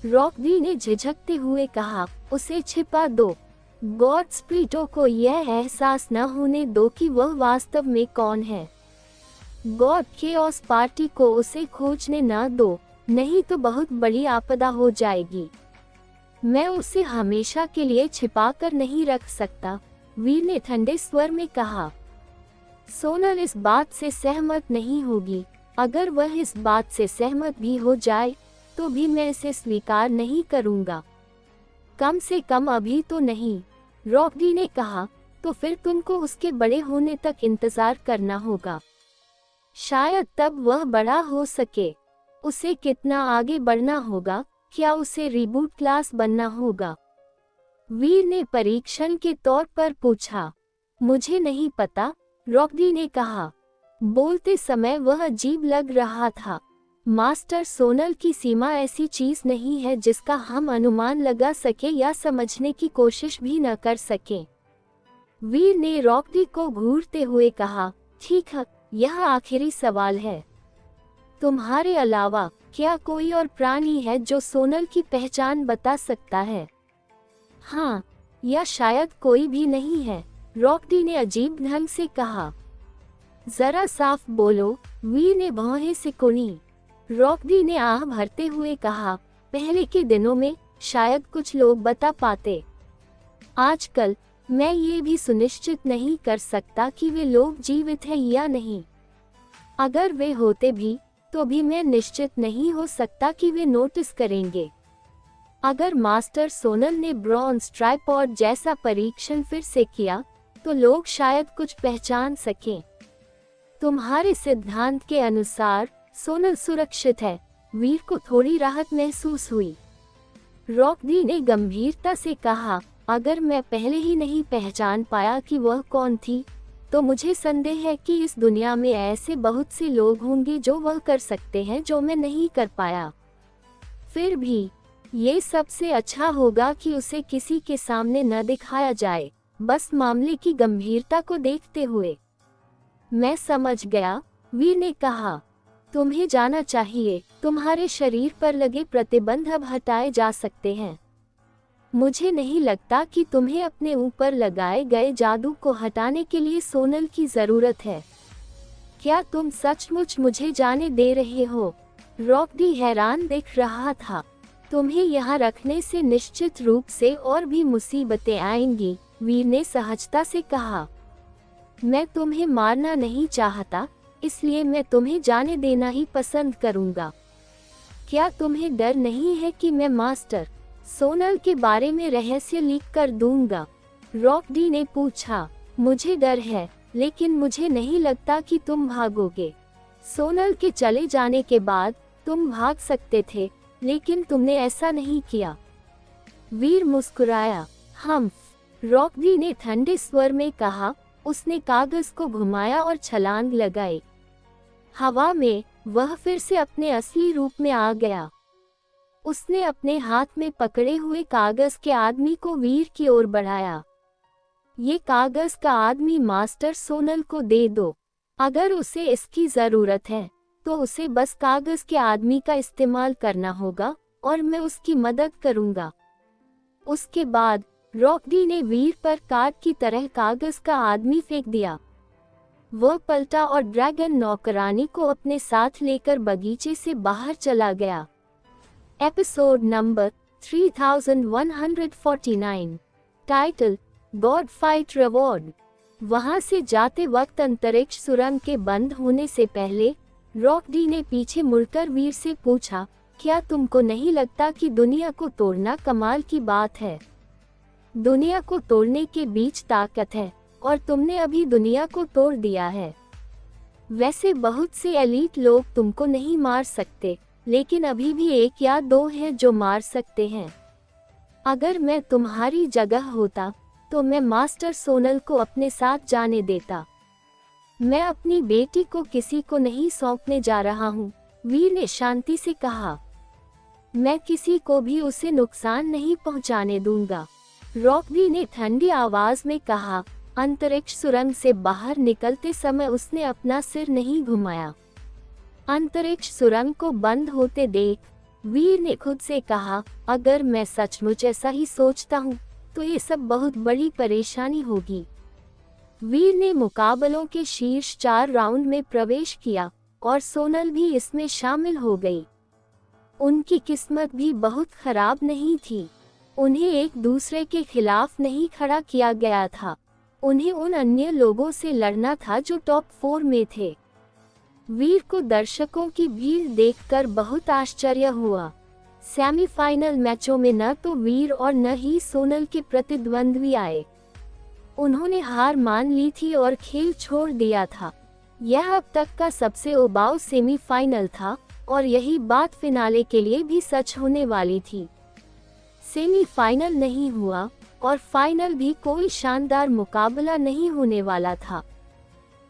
रॉकडी ने झिझकते हुए कहा, उसे छिपा दो। गॉडस्प्रिटो को यह एहसास न होने दो कि वह वास्तव में कौन है। गॉड केओस पार्टी को उसे खोजने न दो, नहीं तो बहुत बड़ी आपदा हो जाएगी। मैं उसे हमेशा के लिए छिपा कर नहीं रख सकता, वीर ने ठंडे स्वर में कहा। सोनल इस बात से सहमत नहीं होगी। अगर वह इस बात से सहमत भी हो जाए तो भी मैं इसे स्वीकार नहीं करूंगा, कम से कम अभी तो नहीं। रॉकडी ने कहा, तो फिर तुमको उसके बड़े होने तक इंतजार करना होगा। शायद तब वह बड़ा हो सके। उसे कितना आगे बढ़ना होगा? क्या उसे रिबूट क्लास बनना होगा? वीर ने परीक्षण के तौर पर पूछा। मुझे नहीं पता, रॉकडी ने कहा। बोलते समय वह अजीब लग रहा था। मास्टर सोनल की सीमा ऐसी चीज नहीं है जिसका हम अनुमान लगा सके या समझने की कोशिश भी न कर सके। वीर ने रॉकडी को घूरते हुए कहा, ठीक है, यह आखिरी सवाल है। तुम्हारे अलावा क्या कोई और प्राणी है जो सोनल की पहचान बता सकता है? हाँ, या शायद कोई भी नहीं है, रॉकडी ने अजीब ढंग से कहा। जरा साफ बोलो, वीर ने भौहें सिकुड़ी। रॉकडी ने आह भरते हुए कहा, पहले के दिनों में शायद कुछ लोग बता पाते। आजकल मैं ये भी सुनिश्चित नहीं कर सकता कि वे लोग जीवित हैं या नहीं। अगर वे होते भी तो भी मैं निश्चित नहीं हो सकता कि वे नोटिस करेंगे। अगर मास्टर सोनल ने ब्रॉन्ज ट्राइपॉड जैसा परीक्षण फिर से किया तो लोग शायद कुछ पहचान सकें। तुम्हारे सिद्धांत के अनुसार सोनल सुरक्षित है। वीर को थोड़ी राहत महसूस हुई। रॉकडी ने गंभीरता से कहा, अगर मैं पहले ही नहीं पहचान पाया कि वह कौन थी, तो मुझे संदेह है कि इस दुनिया में ऐसे बहुत से लोग होंगे जो वह कर सकते हैं जो मैं नहीं कर पाया। फिर भी ये सबसे अच्छा होगा कि उसे किसी के सामने न दिखाया जाए, बस मामले की गंभीरता को देखते हुए। मैं समझ गया, वीर ने कहा। तुम्हें जाना चाहिए, तुम्हारे शरीर पर लगे प्रतिबंध अब हटाए जा सकते हैं। मुझे नहीं लगता कि तुम्हें अपने ऊपर लगाए गए जादू को हटाने के लिए सोनल की जरूरत है। क्या तुम सचमुच मुझे जाने दे रहे हो? रॉकडी हैरान दिख रहा था। तुम्हें यहाँ रखने से निश्चित रूप से और भी मुसीबतें आएंगी, वीर ने सहजता से कहा। मैं तुम्हें मारना नहीं चाहता, इसलिए मैं तुम्हें जाने देना ही पसंद करूंगा। क्या तुम्हें डर नहीं है कि मैं मास्टर सोनल के बारे में रहस्य लीक कर दूंगा? रॉकडी ने पूछा। मुझे डर है, लेकिन मुझे नहीं लगता कि तुम भागोगे। सोनल के चले जाने के बाद तुम भाग सकते थे, लेकिन तुमने ऐसा नहीं किया। वीर मुस्कुराया। रॉकडी ने ठंडे स्वर में कहा। उसने कागज को घुमाया और छलांग लगाई। हवा में वह फिर से अपने असली रूप में आ गया। उसने अपने हाथ में पकड़े हुए कागज के आदमी को वीर की ओर बढ़ाया। ये कागज का आदमी मास्टर सोनल को दे दो। अगर उसे इसकी जरूरत है तो उसे बस कागज के आदमी का इस्तेमाल करना होगा और मैं उसकी मदद करूंगा। उसके बाद रॉकडी ने वीर पर काट की तरह कागज का आदमी फेंक दिया। वह पलटा और ड्रैगन नौकरानी को अपने साथ लेकर बगीचे से बाहर चला गया। Episode number 3149। Title, God fight reward. वहां से जाते वक्त अंतरिक्ष सुरंग के बंद होने से पहले रॉकडी ने पीछे मुड़कर वीर से पूछा, क्या तुमको नहीं लगता कि दुनिया को तोड़ना कमाल की बात है? दुनिया को तोड़ने के बीच ताकत है और तुमने अभी दुनिया को तोड़ दिया है। वैसे बहुत से एलीट लोग तुमको नहीं मार सकते, लेकिन अभी भी एक या दो हैं जो मार सकते हैं। अगर मैं तुम्हारी जगह होता तो मैं मास्टर सोनल को अपने साथ जाने देता। मैं अपनी बेटी को किसी को नहीं सौंपने जा रहा हूँ, वीर ने शांति से कहा। मैं किसी को भी उसे नुकसान नहीं पहुँचाने दूंगा, रॉकडी ने ठंडी आवाज में कहा। अंतरिक्ष सुरंग से बाहर निकलते समय उसने अपना सिर नहीं घुमाया। अंतरिक्ष सुरंग को बंद होते देख वीर ने खुद से कहा, अगर मैं सचमुच ऐसा ही सोचता हूँ तो ये सब बहुत बड़ी परेशानी होगी। वीर ने मुकाबलों के शीर्ष 4 राउंड में प्रवेश किया और सोनल भी इसमें शामिल हो गई। उनकी किस्मत भी बहुत खराब नहीं थी। उन्हें एक दूसरे के खिलाफ नहीं खड़ा किया गया था, उन्हें उन अन्य लोगों से लड़ना था जो टॉप 4 में थे। वीर को दर्शकों की भीड़ देखकर बहुत आश्चर्य हुआ। सेमीफाइनल मैचों में न तो वीर और न ही सोनल के प्रतिद्वंद्वी आए। उन्होंने हार मान ली थी और खेल छोड़ दिया था। यह अब तक का सबसे उबाऊ सेमीफाइनल था और यही बात फिनाले के लिए भी सच होने वाली थी। सेमीफाइनल नहीं हुआ और फाइनल भी कोई शानदार मुकाबला नहीं होने वाला था।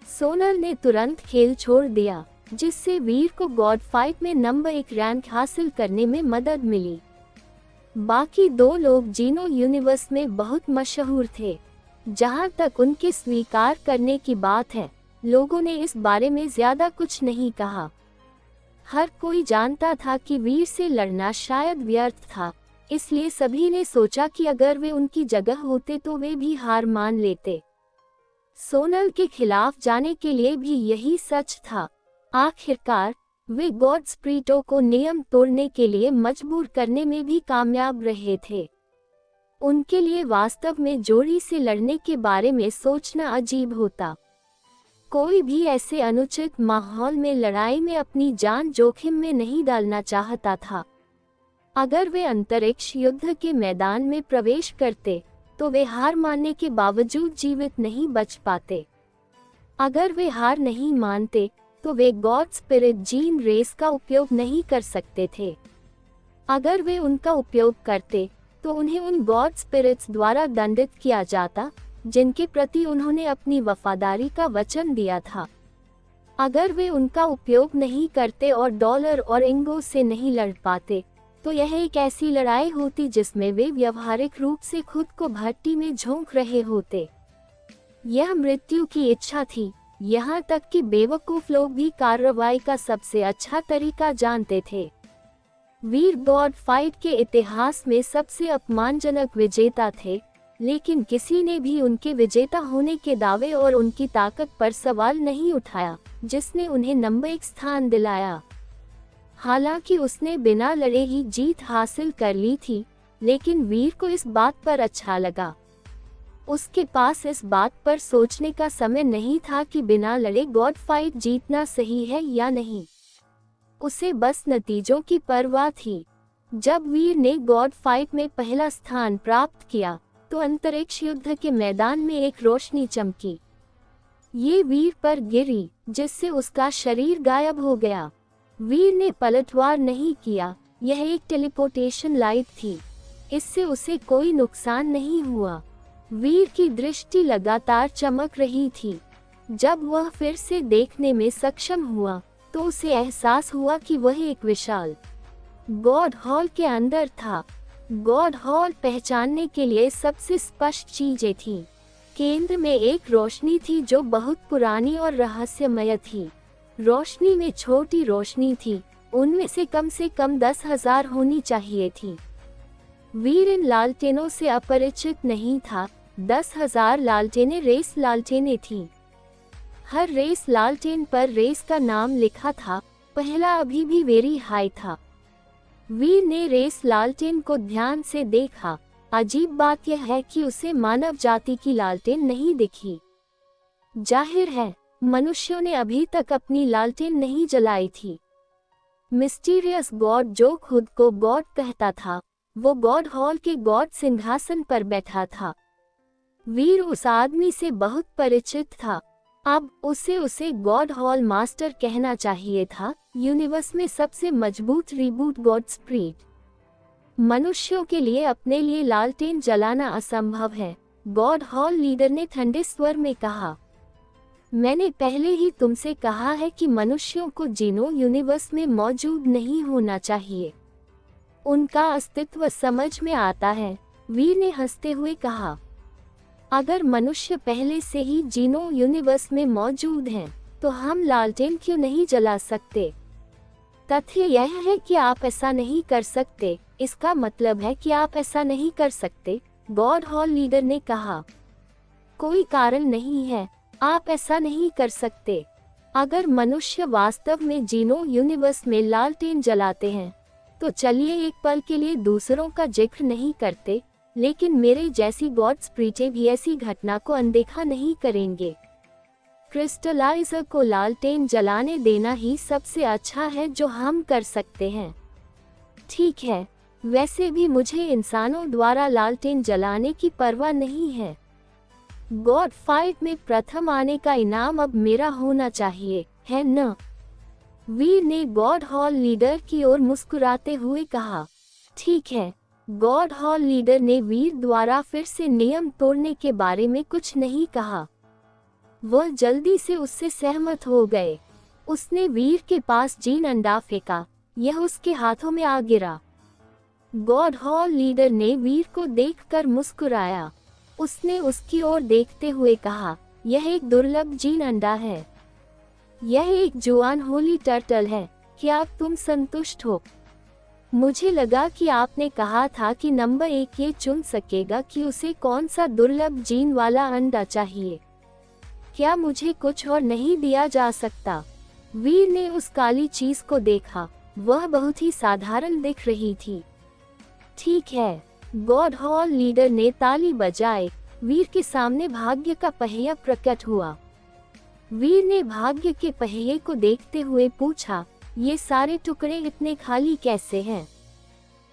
सोनल ने तुरंत खेल छोड़ दिया, जिससे वीर को गॉड फाइट में नंबर 1 रैंक हासिल करने में मदद मिली। बाकी 2 लोग जीनो यूनिवर्स में बहुत मशहूर थे। जहां तक उनके स्वीकार करने की बात है, लोगों ने इस बारे में ज्यादा कुछ नहीं कहा। हर कोई जानता था कि वीर से लड़ना शायद व्यर्थ था, इसलिए सभी ने सोचा कि अगर वे उनकी जगह होते तो वे भी हार मान लेते। सोनल के खिलाफ जाने के लिए भी यही सच था। आखिरकार वे गॉड स्प्रीटो को नियम तोड़ने के लिए मजबूर करने में भी कामयाब रहे थे। उनके लिए वास्तव में जोड़ी से लड़ने के बारे में सोचना अजीब होता। कोई भी ऐसे अनुचित माहौल में लड़ाई में अपनी जान जोखिम में नहीं डालना चाहता था। अगर वे अंतरिक्ष युद्ध के मैदान में प्रवेश करते तो वे हार मानने के बावजूद जीवित नहीं बच पाते। अगर वे हार नहीं मानते तो वे गॉड स्पिरिट जीन रेस का उपयोग नहीं कर सकते थे। अगर वे उनका उपयोग करते तो उन्हें उन गॉड स्पिरिट्स द्वारा दंडित किया जाता जिनके प्रति उन्होंने अपनी वफादारी का वचन दिया था। अगर वे उनका उपयोग नहीं करते और डॉलर और इंगो से नहीं लड़ पाते तो यह एक ऐसी लड़ाई होती जिसमें वे व्यवहारिक रूप से खुद को भट्टी में झोंक रहे होते। यह मृत्यु की इच्छा थी। यहाँ तक कि बेवकूफ लोग भी कार्रवाई का सबसे अच्छा तरीका जानते थे। वीर गॉड फाइट के इतिहास में सबसे अपमानजनक विजेता थे, लेकिन किसी ने भी उनके विजेता होने के दावे और उनकी ताकत पर सवाल नहीं उठाया, जिसने उन्हें नंबर 1 स्थान दिलाया। हालांकि उसने बिना लड़े ही जीत हासिल कर ली थी, लेकिन वीर को इस बात पर अच्छा लगा। उसके पास इस बात पर सोचने का समय नहीं था कि बिना लड़े गॉड फाइट जीतना सही है या नहीं। उसे बस नतीजों की परवाह थी। जब वीर ने गॉड फाइट में पहला स्थान प्राप्त किया तो अंतरिक्ष युद्ध के मैदान में एक रोशनी चमकी। ये वीर पर गिरी, जिससे उसका शरीर गायब हो गया। वीर ने पलटवार नहीं किया, यह एक टेलीपोर्टेशन लाइट थी। इससे उसे कोई नुकसान नहीं हुआ। वीर की दृष्टि लगातार चमक रही थी। जब वह फिर से देखने में सक्षम हुआ तो उसे एहसास हुआ कि वह एक विशाल गॉड हॉल के अंदर था। गॉड हॉल पहचानने के लिए सबसे स्पष्ट चीजें थीं। केंद्र में एक रोशनी थी जो बहुत पुरानी और रहस्यमय थी। रोशनी में छोटी रोशनी थी, उनमें से कम 10,000 होनी चाहिए थी। वीर इन लालटेनों से अपरिचित नहीं था। 10,000 लालटेनें रेस लालटेनें थीं। हर रेस लालटेन पर रेस का नाम लिखा था। पहला अभी भी वेरी हाई था। वीर ने रेस लालटेन को ध्यान से देखा। अजीब बात यह है कि उसे मानव जाति की लालटेन नहीं दिखी। जाहिर है मनुष्यों ने अभी तक अपनी लालटेन नहीं जलाई थी। मिस्टीरियस गॉड जो खुद को गॉड कहता था, वो गॉड हॉल के गॉड सिंहासन पर बैठा था। वीर उस आदमी से बहुत परिचित था। अब उसे गॉड हॉल मास्टर कहना चाहिए था। यूनिवर्स में सबसे मजबूत रिबूट गॉड स्प्रीट। मनुष्यों के लिए अपने लिए लालटेन जलाना असंभव है, गॉड हॉल लीडर ने ठंडे स्वर में कहा। मैंने पहले ही तुमसे कहा है कि मनुष्यों को जीनो यूनिवर्स में मौजूद नहीं होना चाहिए। उनका अस्तित्व समझ में आता है, वीर ने हंसते हुए कहा। अगर मनुष्य पहले से ही जीनो यूनिवर्स में मौजूद हैं, तो हम लालटेन क्यों नहीं जला सकते? तथ्य यह है कि आप ऐसा नहीं कर सकते, इसका मतलब है कि आप ऐसा नहीं कर सकते, गॉड हॉल लीडर ने कहा। कोई कारण नहीं है, आप ऐसा नहीं कर सकते। अगर मनुष्य वास्तव में जीनो यूनिवर्स में लालटेन जलाते हैं, तो चलिए एक पल के लिए दूसरों का जिक्र नहीं करते, लेकिन मेरे जैसी गॉड्स प्रीचे भी ऐसी घटना को अनदेखा नहीं करेंगे। क्रिस्टलाइजर को लालटेन जलाने देना ही सबसे अच्छा है जो हम कर सकते हैं। ठीक है, वैसे भी मुझे इंसानों द्वारा लालटेन जलाने की परवाह नहीं है। गॉड फाइट में प्रथम आने का इनाम अब मेरा होना चाहिए, है न? वीर ने गॉड हॉल लीडर की ओर मुस्कुराते हुए कहा। ठीक है। गॉड हॉल लीडर ने वीर द्वारा फिर से नियम तोड़ने के बारे में कुछ नहीं कहा। वह जल्दी से उससे सहमत हो गए। उसने वीर के पास जीन अंडा फेंका, यह उसके हाथों में आ गिरा। गॉड हॉल लीडर ने वीर को देखकर मुस्कुराया। उसने उसकी ओर देखते हुए कहा, यह एक दुर्लभ जीन अंडा है। यह एक जुआन होली टर्टल है, क्या तुम संतुष्ट हो? मुझे लगा कि आपने कहा था कि नंबर 1 ये चुन सकेगा कि उसे कौन सा दुर्लभ जीन वाला अंडा चाहिए। क्या मुझे कुछ और नहीं दिया जा सकता? वीर ने उस काली चीज को देखा, वह बहुत ही साधारण दिख रही थी। ठीक है, गॉड हॉल लीडर ने ताली बजाए। वीर के सामने भाग्य का पहिया प्रकट हुआ। वीर ने भाग्य के पहिए को देखते हुए पूछा, ये सारे टुकड़े इतने खाली कैसे हैं?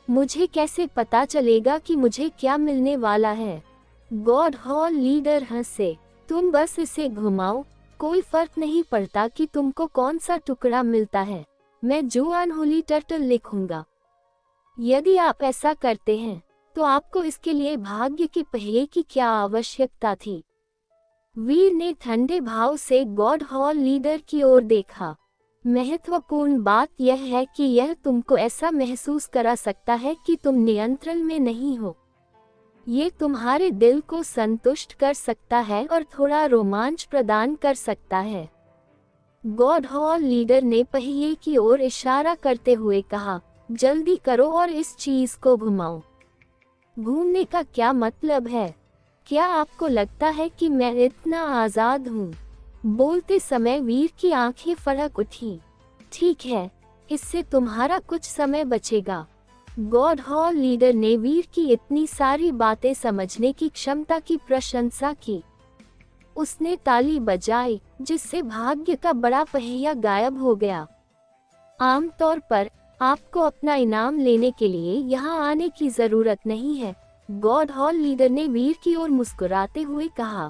मुझे कैसे पता चलेगा कि मुझे क्या मिलने वाला है? गॉड हॉल लीडर हंसे, तुम बस इसे घुमाओ, कोई फर्क नहीं पड़ता कि तुमको कौन सा टुकड़ा मिलता है। मैं जुआन होली टर्टल लिखूंगा। यदि आप ऐसा करते हैं, तो आपको इसके लिए भाग्य के पहिए की क्या आवश्यकता थी? वीर ने ठंडे भाव से गॉड हॉल लीडर की ओर देखा। महत्वपूर्ण बात यह है कि यह तुमको ऐसा महसूस करा सकता है कि तुम नियंत्रण में नहीं हो। ये तुम्हारे दिल को संतुष्ट कर सकता है और थोड़ा रोमांच प्रदान कर सकता है। गॉड हॉल लीडर ने पहिए की ओर इशारा करते हुए कहा, जल्दी करो और इस चीज को घुमाओ। घूमने का क्या मतलब है? क्या आपको लगता है कि मैं इतना आजाद हूँ? बोलते समय वीर की आंखें फड़क उठी। ठीक है, इससे तुम्हारा कुछ समय बचेगा। गॉड हॉल लीडर ने वीर की इतनी सारी बातें समझने की क्षमता की प्रशंसा की। उसने ताली बजाई, जिससे भाग्य का बड़ा पहिया गायब हो गया। आमतौर पर आपको अपना इनाम लेने के लिए यहाँ आने की जरूरत नहीं है, गॉड हॉल लीडर ने वीर की ओर मुस्कुराते हुए कहा।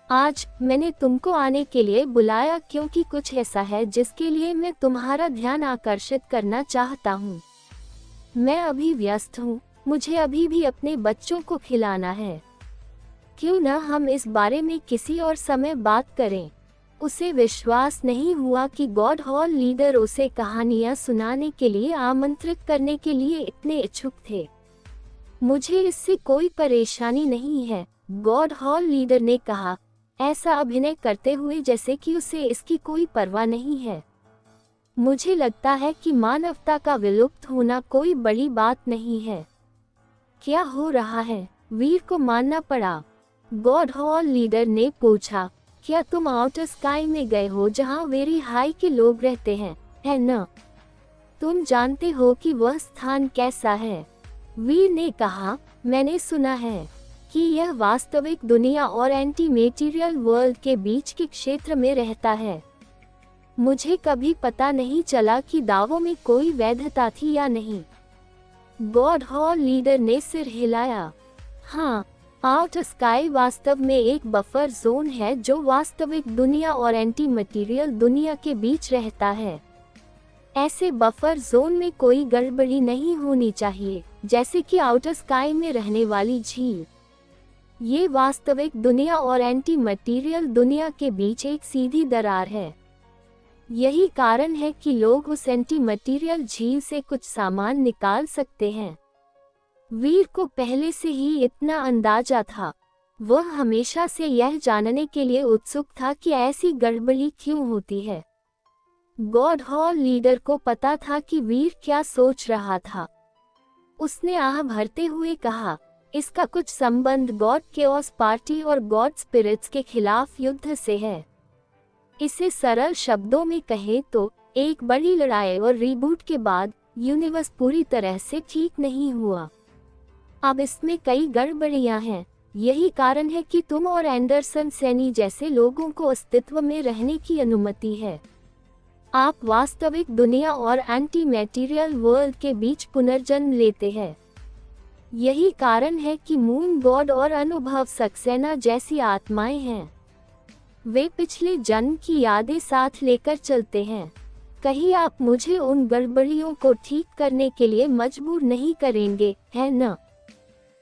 आज मैंने तुमको आने के लिए बुलाया क्योंकि कुछ ऐसा है जिसके लिए मैं तुम्हारा ध्यान आकर्षित करना चाहता हूँ। मैं अभी व्यस्त हूँ, मुझे अभी भी अपने बच्चों को खिलाना है। क्यों न हम इस बारे में किसी और समय बात करें? उसे विश्वास नहीं हुआ कि गॉड हॉल लीडर उसे कहानियाँ सुनाने के लिए आमंत्रित करने के लिए इतने इच्छुक थे। मुझे इससे कोई परेशानी नहीं है, गॉड हॉल लीडर ने कहा, ऐसा अभिनय करते हुए जैसे कि उसे इसकी कोई परवाह नहीं है। मुझे लगता है कि मानवता का विलुप्त होना कोई बड़ी बात नहीं है। क्या हो रहा है? वीर को मानना पड़ा। गॉड हॉल लीडर ने पूछा, क्या तुम आउटर स्काई में गए हो जहां वेरी हाई के लोग रहते हैं, है न? तुम जानते हो कि वह स्थान कैसा है? वीर ने कहा, मैंने सुना है कि यह वास्तविक दुनिया और एंटी मेटीरियल वर्ल्ड के बीच के क्षेत्र में रहता है। मुझे कभी पता नहीं चला कि दावों में कोई वैधता थी या नहीं। गॉड हॉल लीडर ने सिर हिलाया। हाँ, आउटर स्काई वास्तव में एक बफर जोन है जो वास्तविक दुनिया और एंटी मटीरियल दुनिया के बीच रहता है। ऐसे बफर जोन में कोई गड़बड़ी नहीं होनी चाहिए, जैसे कि आउटर स्काई में रहने वाली झील। ये वास्तविक दुनिया और एंटी मटीरियल दुनिया के बीच एक सीधी दरार है। यही कारण है कि लोग उस एंटी मटीरियल झील से कुछ सामान निकाल सकते हैं। वीर को पहले से ही इतना अंदाजा था। वह हमेशा से यह जानने के लिए उत्सुक था कि ऐसी गड़बड़ी क्यों होती है। गॉड हॉल लीडर को पता था कि वीर क्या सोच रहा था। उसने आह भरते हुए कहा, इसका कुछ संबंध गॉड केओस पार्टी और गॉड स्पिरिट्स के खिलाफ युद्ध से है। इसे सरल शब्दों में कहें तो एक बड़ी लड़ाई और रीबूट के बाद यूनिवर्स पूरी तरह से ठीक नहीं हुआ। अब इसमें कई गड़बड़ियां हैं। यही कारण है कि तुम और एंडरसन सैनी जैसे लोगों को अस्तित्व में रहने की अनुमति है। आप वास्तविक दुनिया और एंटी मैटीरियल वर्ल्ड के बीच पुनर्जन्म लेते हैं। यही कारण है कि मून गॉड और अनुभव सक्सेना जैसी आत्माएं हैं। वे पिछले जन्म की यादें साथ लेकर चलते हैं। कहीं आप मुझे उन गड़बड़ियों को ठीक करने के लिए मजबूर नहीं करेंगे, है न?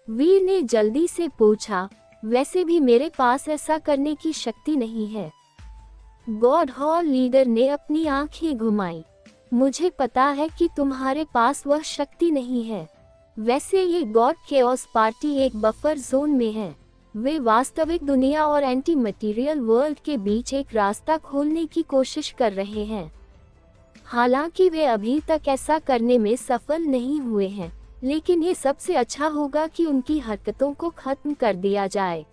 वीर ने जल्दी से पूछा, वैसे भी मेरे पास ऐसा करने की शक्ति नहीं है। गॉड हॉल लीडर ने अपनी आंखें घुमाई। मुझे पता है कि तुम्हारे पास वह शक्ति नहीं है। वैसे ये गॉड केओस पार्टी एक बफर जोन में है। वे वास्तविक दुनिया और एंटी मटेरियल वर्ल्ड के बीच एक रास्ता खोलने की कोशिश कर रहे हैं। हालांकि वे अभी तक ऐसा करने में सफल नहीं हुए हैं, लेकिन ये सबसे अच्छा होगा कि उनकी हरकतों को खत्म कर दिया जाए।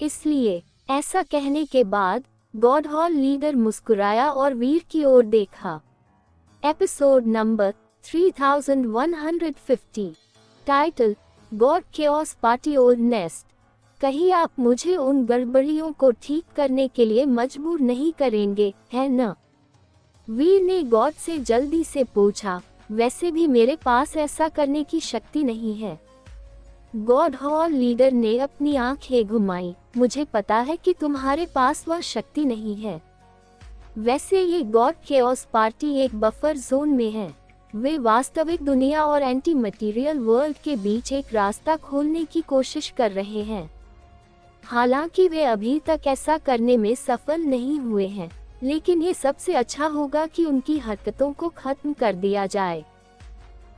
इसलिए ऐसा कहने के बाद गॉड हॉल लीडर मुस्कुराया और वीर की ओर देखा। Episode number 3150। Title, God chaos party old nest. कहीं आप मुझे उन गड़बड़ियों को ठीक करने के लिए मजबूर नहीं करेंगे, है न? वीर ने गॉड से जल्दी से पूछा, वैसे भी मेरे पास ऐसा करने की शक्ति नहीं है। गॉड हॉल लीडर ने अपनी आंखें घुमाई। मुझे पता है कि तुम्हारे पास वह शक्ति नहीं है। वैसे ये गॉड केओस पार्टी एक बफर जोन में है। वे वास्तविक दुनिया और एंटी मटेरियल वर्ल्ड के बीच एक रास्ता खोलने की कोशिश कर रहे हैं। हालांकि वे अभी तक ऐसा करने में सफल नहीं हुए हैं, लेकिन ये सबसे अच्छा होगा कि उनकी हरकतों को खत्म कर दिया जाए।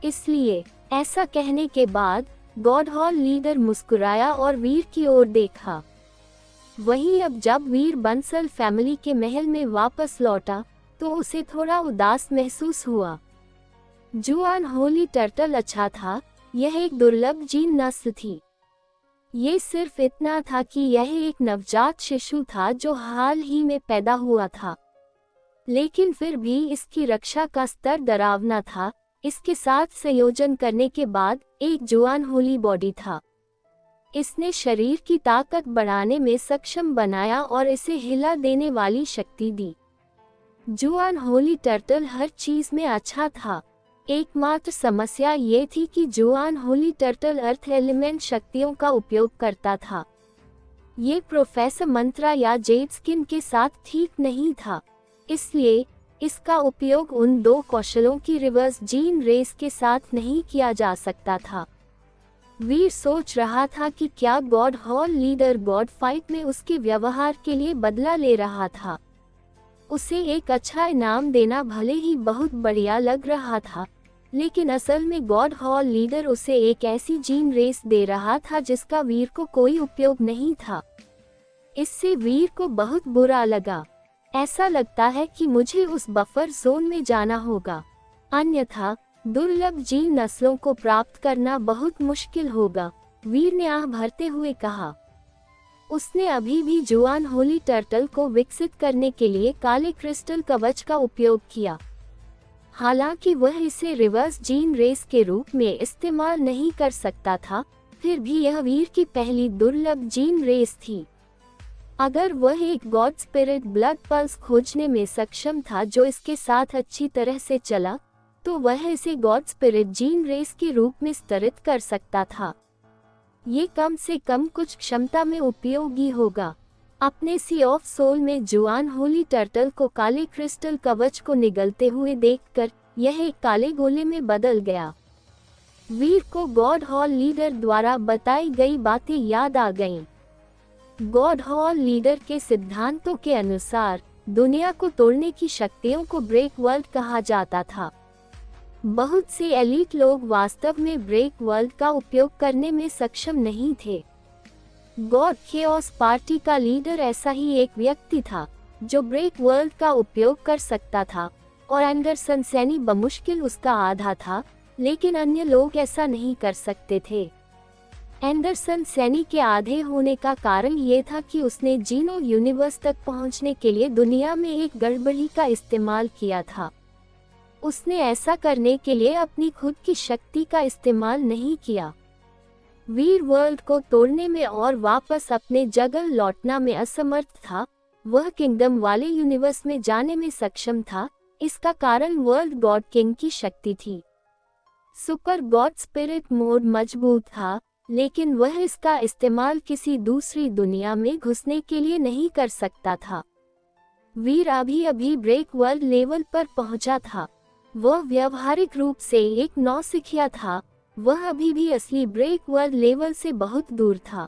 इसलिए ऐसा कहने के बाद गॉड हॉल लीडर मुस्कुराया और वीर की ओर देखा। वहीं अब जब वीर बंसल फैमिली के महल में वापस लौटा तो उसे थोड़ा उदास महसूस हुआ। जुआन होली टर्टल अच्छा था। यह एक दुर्लभ जीन नस्ल थी। ये सिर्फ इतना था कि यह एक नवजात शिशु था जो हाल ही में पैदा हुआ था, लेकिन फिर भी इसकी रक्षा का स्तर डरावना था। इसके साथ संयोजन करने के बाद एक जुआन होली बॉडी था। इसने शरीर की ताकत बढ़ाने में सक्षम बनाया और इसे हिला देने वाली शक्ति दी। जुआन होली टर्टल हर चीज में अच्छा था। एकमात्र समस्या ये थी कि जुआन होली टर्टल अर्थ एलिमेंट शक्तियों का उपयोग करता था। ये प्रोफेसर मंत्रा या जेड स्किन के साथ ठीक नहीं था, इसलिए इसका उपयोग उन दो कौशलों की रिवर्स जीन रेस के साथ नहीं किया जा सकता था। वीर सोच रहा था कि क्या God hall leader God fight में उसके व्यवहार के लिए बदला ले रहा था। उसे एक अच्छा इनाम देना भले ही बहुत बढ़िया लग रहा था, लेकिन असल में गॉड हॉल लीडर उसे एक ऐसी जीन रेस दे रहा था जिसका वीर को कोई उपयोग नहीं था। इससे वीर को बहुत बुरा लगा। ऐसा लगता है कि मुझे उस बफर जोन में जाना होगा, अन्यथा दुर्लभ जीन नस्लों को प्राप्त करना बहुत मुश्किल होगा, वीर ने आह भरते हुए कहा। उसने अभी भी जुआन होली टर्टल को विकसित करने के लिए काले क्रिस्टल कवच का उपयोग किया। हालांकि वह इसे रिवर्स जीन रेस के रूप में इस्तेमाल नहीं कर सकता था, फिर भी यह वीर की पहली दुर्लभ जीन रेस थी। अगर वह एक गॉड स्पिरिट ब्लड पल्स खोजने में सक्षम था जो इसके साथ अच्छी तरह से चला, तो वह इसे गॉड स्पिरिट जीन रेस के रूप में स्तरित कर सकता था। ये कम से कम कुछ क्षमता में उपयोगी होगा। अपने सी ऑफ सोल में जुआन होली टर्टल को काले क्रिस्टल कवच को निगलते हुए देखकर यह एक काले गोले में बदल गया। वीर को गॉड हॉल लीडर द्वारा बताई गई बातें याद आ गईं। गॉड हॉल लीडर के सिद्धांतों के अनुसार दुनिया को तोड़ने की शक्तियों को ब्रेक वर्ल्ड कहा जाता था। बहुत से एलीट लोग वास्तव में ब्रेक वर्ल्ड का उपयोग करने में सक्षम नहीं थे। गॉड केओस पार्टी का लीडर ऐसा ही एक व्यक्ति था जो ब्रेक वर्ल्ड का उपयोग कर सकता था, और एंडरसन सैनी बमुश्किल उसका आधा था, लेकिन अन्य लोग ऐसा नहीं कर सकते थे। एंडरसन सैनी के आधे होने का कारण ये था कि उसने जीनो यूनिवर्स तक पहुंचने के लिए दुनिया में एक गड़बड़ी का इस्तेमाल किया था। उसने ऐसा करने के लिए अपनी खुद की शक्ति का इस्तेमाल नहीं किया। वीर वर्ल्ड को तोड़ने में और वापस अपने जगह लौटना में असमर्थ था। वह किंगडम वाले यूनिवर्स में जाने में सक्षम था। इसका कारण वर्ल्ड गॉड किंग की शक्ति थी। सुपर गॉड स्पिरिट मोड मजबूत था, लेकिन वह इसका इस्तेमाल किसी दूसरी दुनिया में घुसने के लिए नहीं कर सकता था। वीर अभी अभी ब्रेक वर्ल्ड लेवल पर पहुंचा था। वह व्यावहारिक रूप से एक नौसिखिया था। वह अभी भी असली ब्रेक वर्ल्ड लेवल से बहुत दूर था।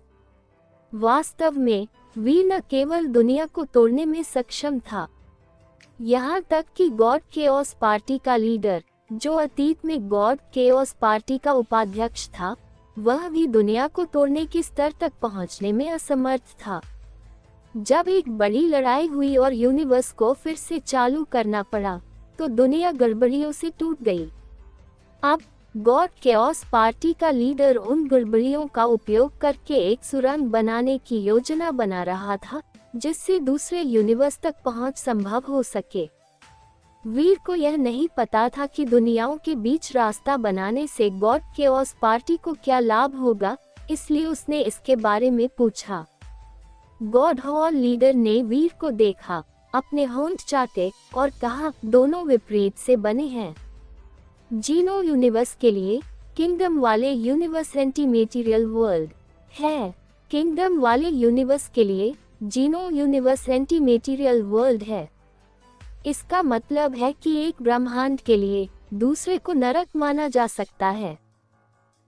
वास्तव में वीर न केवल दुनिया को तोड़ने में सक्षम था, यहाँ तक कि गॉड केओस पार्टी का लीडर, जो अतीत में गॉड केओस पार्टी का उपाध्यक्ष था, वह भी दुनिया को तोड़ने के स्तर तक पहुंचने में असमर्थ था। जब एक बड़ी लड़ाई हुई और यूनिवर्स को फिर से चालू करना पड़ा, तो दुनिया गड़बड़ियों से टूट गई। अब गॉड केओस पार्टी का लीडर उन गड़बड़ियों का उपयोग करके एक सुरंग बनाने की योजना बना रहा था, जिससे दूसरे यूनिवर्स तक पहुंच संभव हो सके। वीर को यह नहीं पता था कि दुनियाओं के बीच रास्ता बनाने से गॉड केओस पार्टी को क्या लाभ होगा, इसलिए उसने इसके बारे में पूछा। गॉड हॉल लीडर ने वीर को देखा, अपने होंठ चाटे और कहा, दोनों विपरीत से बने हैं। जीनो यूनिवर्स के लिए किंगडम वाले यूनिवर्स एंटी मटेरियल वर्ल्ड है। किंगडम वाले यूनिवर्स के लिए जीनो यूनिवर्स एंटी मटेरियल वर्ल्ड है। इसका मतलब है कि एक ब्रह्मांड के लिए दूसरे को नरक माना जा सकता है।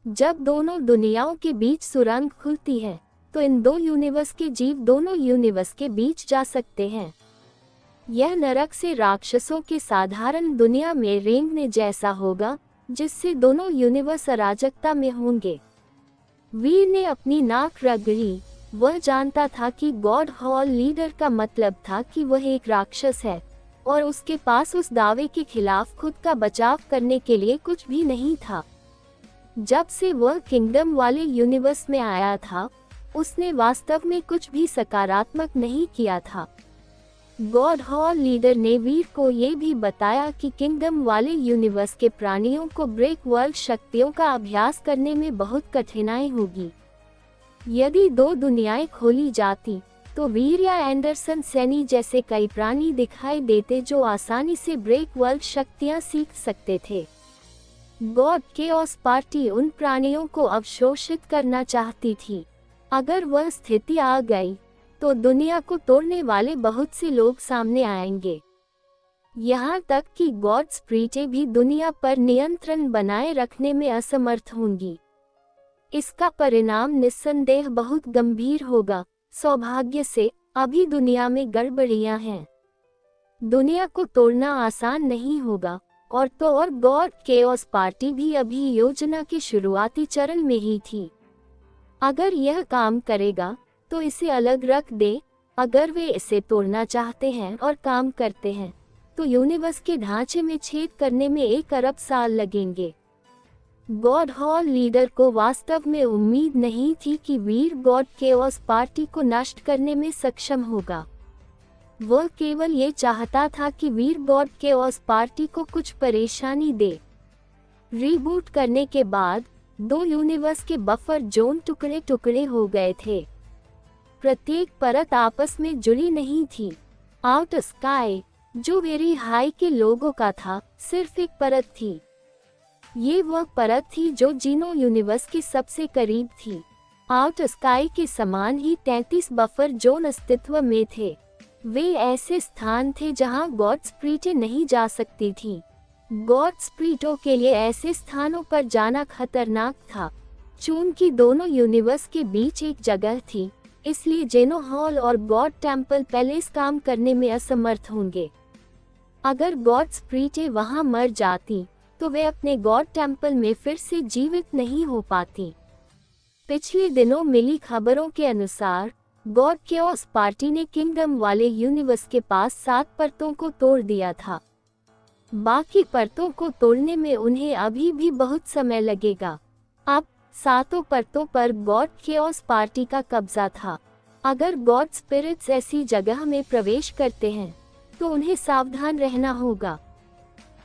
जब दोनों दुनियाओं के बीच सुरंग खुलती है, तो इन दो यूनिवर्स के जीव दोनों यूनिवर्स के बीच जा सकते हैं। यह नरक से राक्षसों के साधारण दुनिया में रेंगने जैसा होगा, जिससे दोनों यूनिवर्स अराजकता में होंगे। वीर ने अपनी नाक रगड़ी। वह जानता था कि गॉड हॉल लीडर का मतलब था कि वह एक राक्षस है, और उसके पास उस दावे के खिलाफ खुद का बचाव करने के लिए कुछ भी नहीं था। जब से वह किंगडम वाले यूनिवर्स में आया था, उसने वास्तव में कुछ भी सकारात्मक नहीं किया था। गॉड हॉल लीडर ने वीर को ये भी बताया कि किंगडम वाले यूनिवर्स के प्राणियों को ब्रेक वर्ल्ड शक्तियों का अभ्यास करने में बहुत कठिनाई होगी। यदि दो दुनियाएं खोली जाती, तो वीर या एंडरसन सैनी जैसे कई प्राणी दिखाई देते जो आसानी से ब्रेक वर्ल्ड शक्तियां सीख सकते थे। गॉड केओस पार्टी उन प्राणियों को अवशोषित करना चाहती थी। अगर वह स्थिति आ गई, तो दुनिया को तोड़ने वाले बहुत से लोग सामने आएंगे। यहाँ तक कि गॉड स्पिरिटें भी दुनिया पर नियंत्रण बनाए रखने में असमर्थ होंगी। इसका परिणाम निस्संदेह बहुत गंभीर होगा। सौभाग्य से अभी दुनिया में गड़बड़ियां हैं। दुनिया को तोड़ना आसान नहीं होगा, और तो और गॉड केओस पार्टी भी अभी योजना के शुरुआती चरण में ही थी। अगर यह काम करेगा, तो इसे अलग रख दे। अगर वे इसे तोड़ना चाहते हैं और काम करते हैं, तो यूनिवर्स के ढांचे में छेद करने में 1 अरब साल लगेंगे। गॉड हॉल लीडर को वास्तव में उम्मीद नहीं थी कि वीर गॉड केओस पार्टी को नष्ट करने में सक्षम होगा। वह केवल ये चाहता था कि वीर गॉड केओस पार्टी को कुछ परेशानी दे। रीबूट करने के बाद 2 यूनिवर्स के बफर जोन टुकड़े टुकड़े हो गए थे। प्रत्येक परत आपस में जुड़ी नहीं थी। आउट स्काई, जो वेरी हाई के लोगों का था, सिर्फ एक परत थी। ये वह परत थी जो जीनो यूनिवर्स के सबसे करीब थी। आउट स्काई के समान ही 33 बफर जोन अस्तित्व में थे। वे ऐसे स्थान थे जहां गॉड स्पिरिटें नहीं जा सकती थी। गॉड स्पिरिटों के लिए ऐसे स्थानों पर जाना खतरनाक था। चूंकि दोनों यूनिवर्स के बीच एक जगह थी, इसलिए जेनो हॉल और गॉड टेम्पल पैलेस काम करने में असमर्थ होंगे। अगर गॉड स्पिरिटें वहां मर जाती, तो वे अपने गॉड टेम्पल में फिर से जीवित नहीं हो पाती। पिछले दिनों मिली खबरों के अनुसार गॉड केओस पार्टी ने किंगडम वाले यूनिवर्स के पास 7 परतों को तोड़ दिया था। बाकी परतों को तोड़ने में उन्हें अभी भी बहुत समय लगेगा। अब 7 परतों पर गॉड केओस पार्टी का कब्जा था। अगर गॉड स्पिरिट्स ऐसी जगह में प्रवेश करते हैं तो उन्हें सावधान रहना होगा।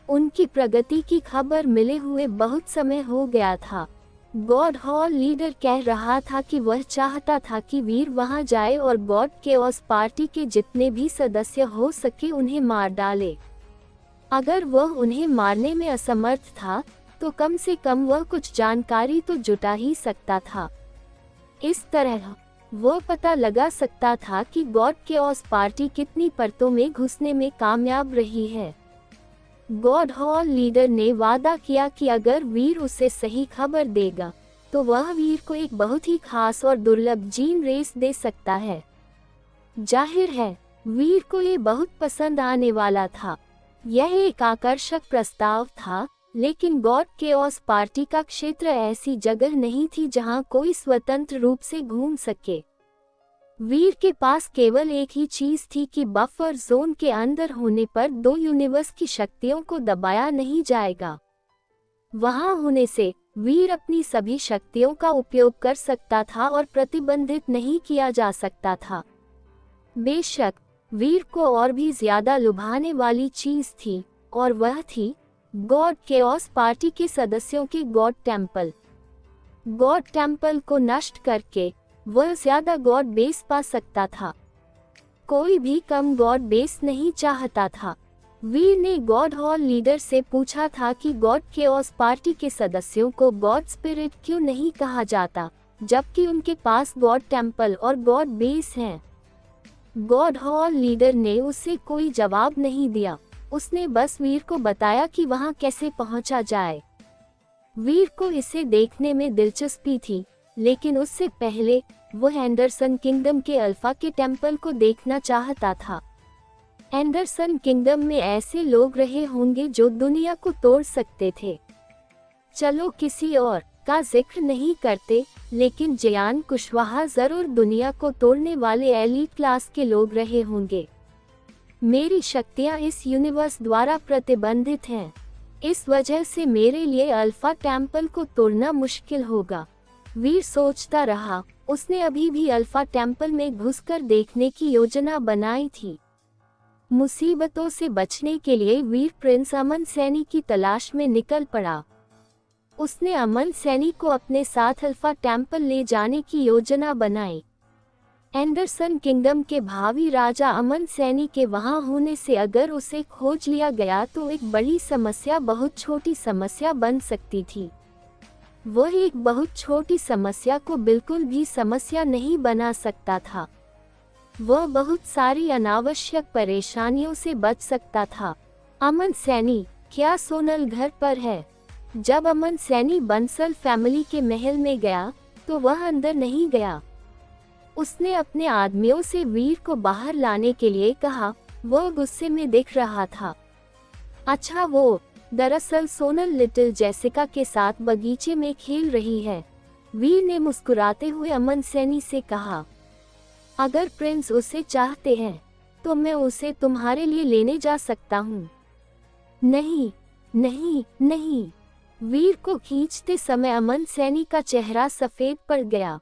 उनकी प्रगति की खबर मिले हुए बहुत समय हो गया था। गॉड हॉल लीडर कह रहा था कि वह चाहता था कि वीर वहां जाए और गॉड केओस पार्टी के जितने भी सदस्य हो सके उन्हें मार डाले। अगर वह उन्हें मारने में असमर्थ था तो कम से कम वह कुछ जानकारी तो जुटा ही सकता था। इस तरह वह पता लगा सकता था कि गॉड केओस पार्टी कितनी परतों में घुसने में कामयाब रही है। गॉड हॉल लीडर ने वादा किया कि अगर वीर उसे सही खबर देगा तो वह वीर को एक बहुत ही खास और दुर्लभ जीन रेस दे सकता है। जाहिर है वीर को ये बहुत पसंद आने वाला था। यह एक आकर्षक प्रस्ताव था, लेकिन गॉड केओस पार्टी का क्षेत्र ऐसी जगह नहीं थी जहां कोई स्वतंत्र रूप से घूम सके। वीर के पास केवल एक ही चीज थी कि बफर जोन के अंदर होने पर 2 यूनिवर्स की शक्तियों को दबाया नहीं जाएगा। वहां होने से वीर अपनी सभी शक्तियों का उपयोग कर सकता था और प्रतिबंधित नहीं किया जा सकता था। बेशक वीर को और भी ज्यादा लुभाने वाली चीज थी और वह थी गॉड केओस पार्टी के सदस्यों के गॉड टेम्पल। गॉड टेम्पल को नष्ट करके वह ज्यादा गॉड बेस पा सकता था। कोई भी कम गॉड बेस नहीं चाहता था। वीर ने गॉड हॉल लीडर से पूछा था कि गॉड केओस पार्टी के सदस्यों को गॉड स्पिरिट क्यों नहीं कहा जाता, जबकि उनके पास गॉड टेम्पल और गॉड बेस हैं। गॉड हॉल लीडर ने उसे कोई जवाब नहीं दिया। उसने बस वीर को बताया कि वहां कैसे पहुंचा जाए। वीर को इसे देखने में दिलचस्पी थी, लेकिन उससे पहले वह एंडरसन किंगडम के अल्फा के टेम्पल को देखना चाहता था। एंडरसन किंगडम में ऐसे लोग रहे होंगे जो दुनिया को तोड़ सकते थे। चलो किसी और का जिक्र नहीं करते, लेकिन जयान कुशवाहा जरूर दुनिया को तोड़ने वाले एलीट क्लास के लोग रहे होंगे। मेरी शक्तियां इस यूनिवर्स द्वारा प्रतिबंधित हैं। इस वजह से मेरे लिए अल्फा टेम्पल को तोड़ना मुश्किल होगा। वीर सोचता रहा। उसने अभी भी अल्फा टेम्पल में घुसकर देखने की योजना बनाई थी। मुसीबतों से बचने के लिए वीर प्रिंस अमन सैनी की तलाश में निकल पड़ा। उसने अमन सैनी को अपने साथ अल्फा टेम्पल ले जाने की योजना बनाई। एंडरसन किंगडम के भावी राजा अमन सैनी के वहां होने से अगर उसे खोज लिया गया तो एक बड़ी समस्या बहुत छोटी समस्या बन सकती थी। वह एक बहुत छोटी समस्या को बिल्कुल भी समस्या नहीं बना सकता था। वह बहुत सारी अनावश्यक परेशानियों से बच सकता था। अमन सैनी, क्या सोनल घर पर है? जब अमन सैनी बंसल फैमिली के महल में गया तो वह अंदर नहीं गया। उसने अपने आदमियों से वीर को बाहर लाने के लिए कहा। वह गुस्से में दिख रहा था। अच्छा, वो दरअसल सोनल लिटिल जेसिका के साथ बगीचे में खेल रही है। वीर ने मुस्कुराते हुए अमन सैनी से कहा, अगर प्रिंस उसे चाहते हैं तो मैं उसे तुम्हारे लिए लेने जा सकता हूँ। नहीं नहीं नहीं। वीर को खींचते समय अमन सैनी का चेहरा सफेद पड़ गया।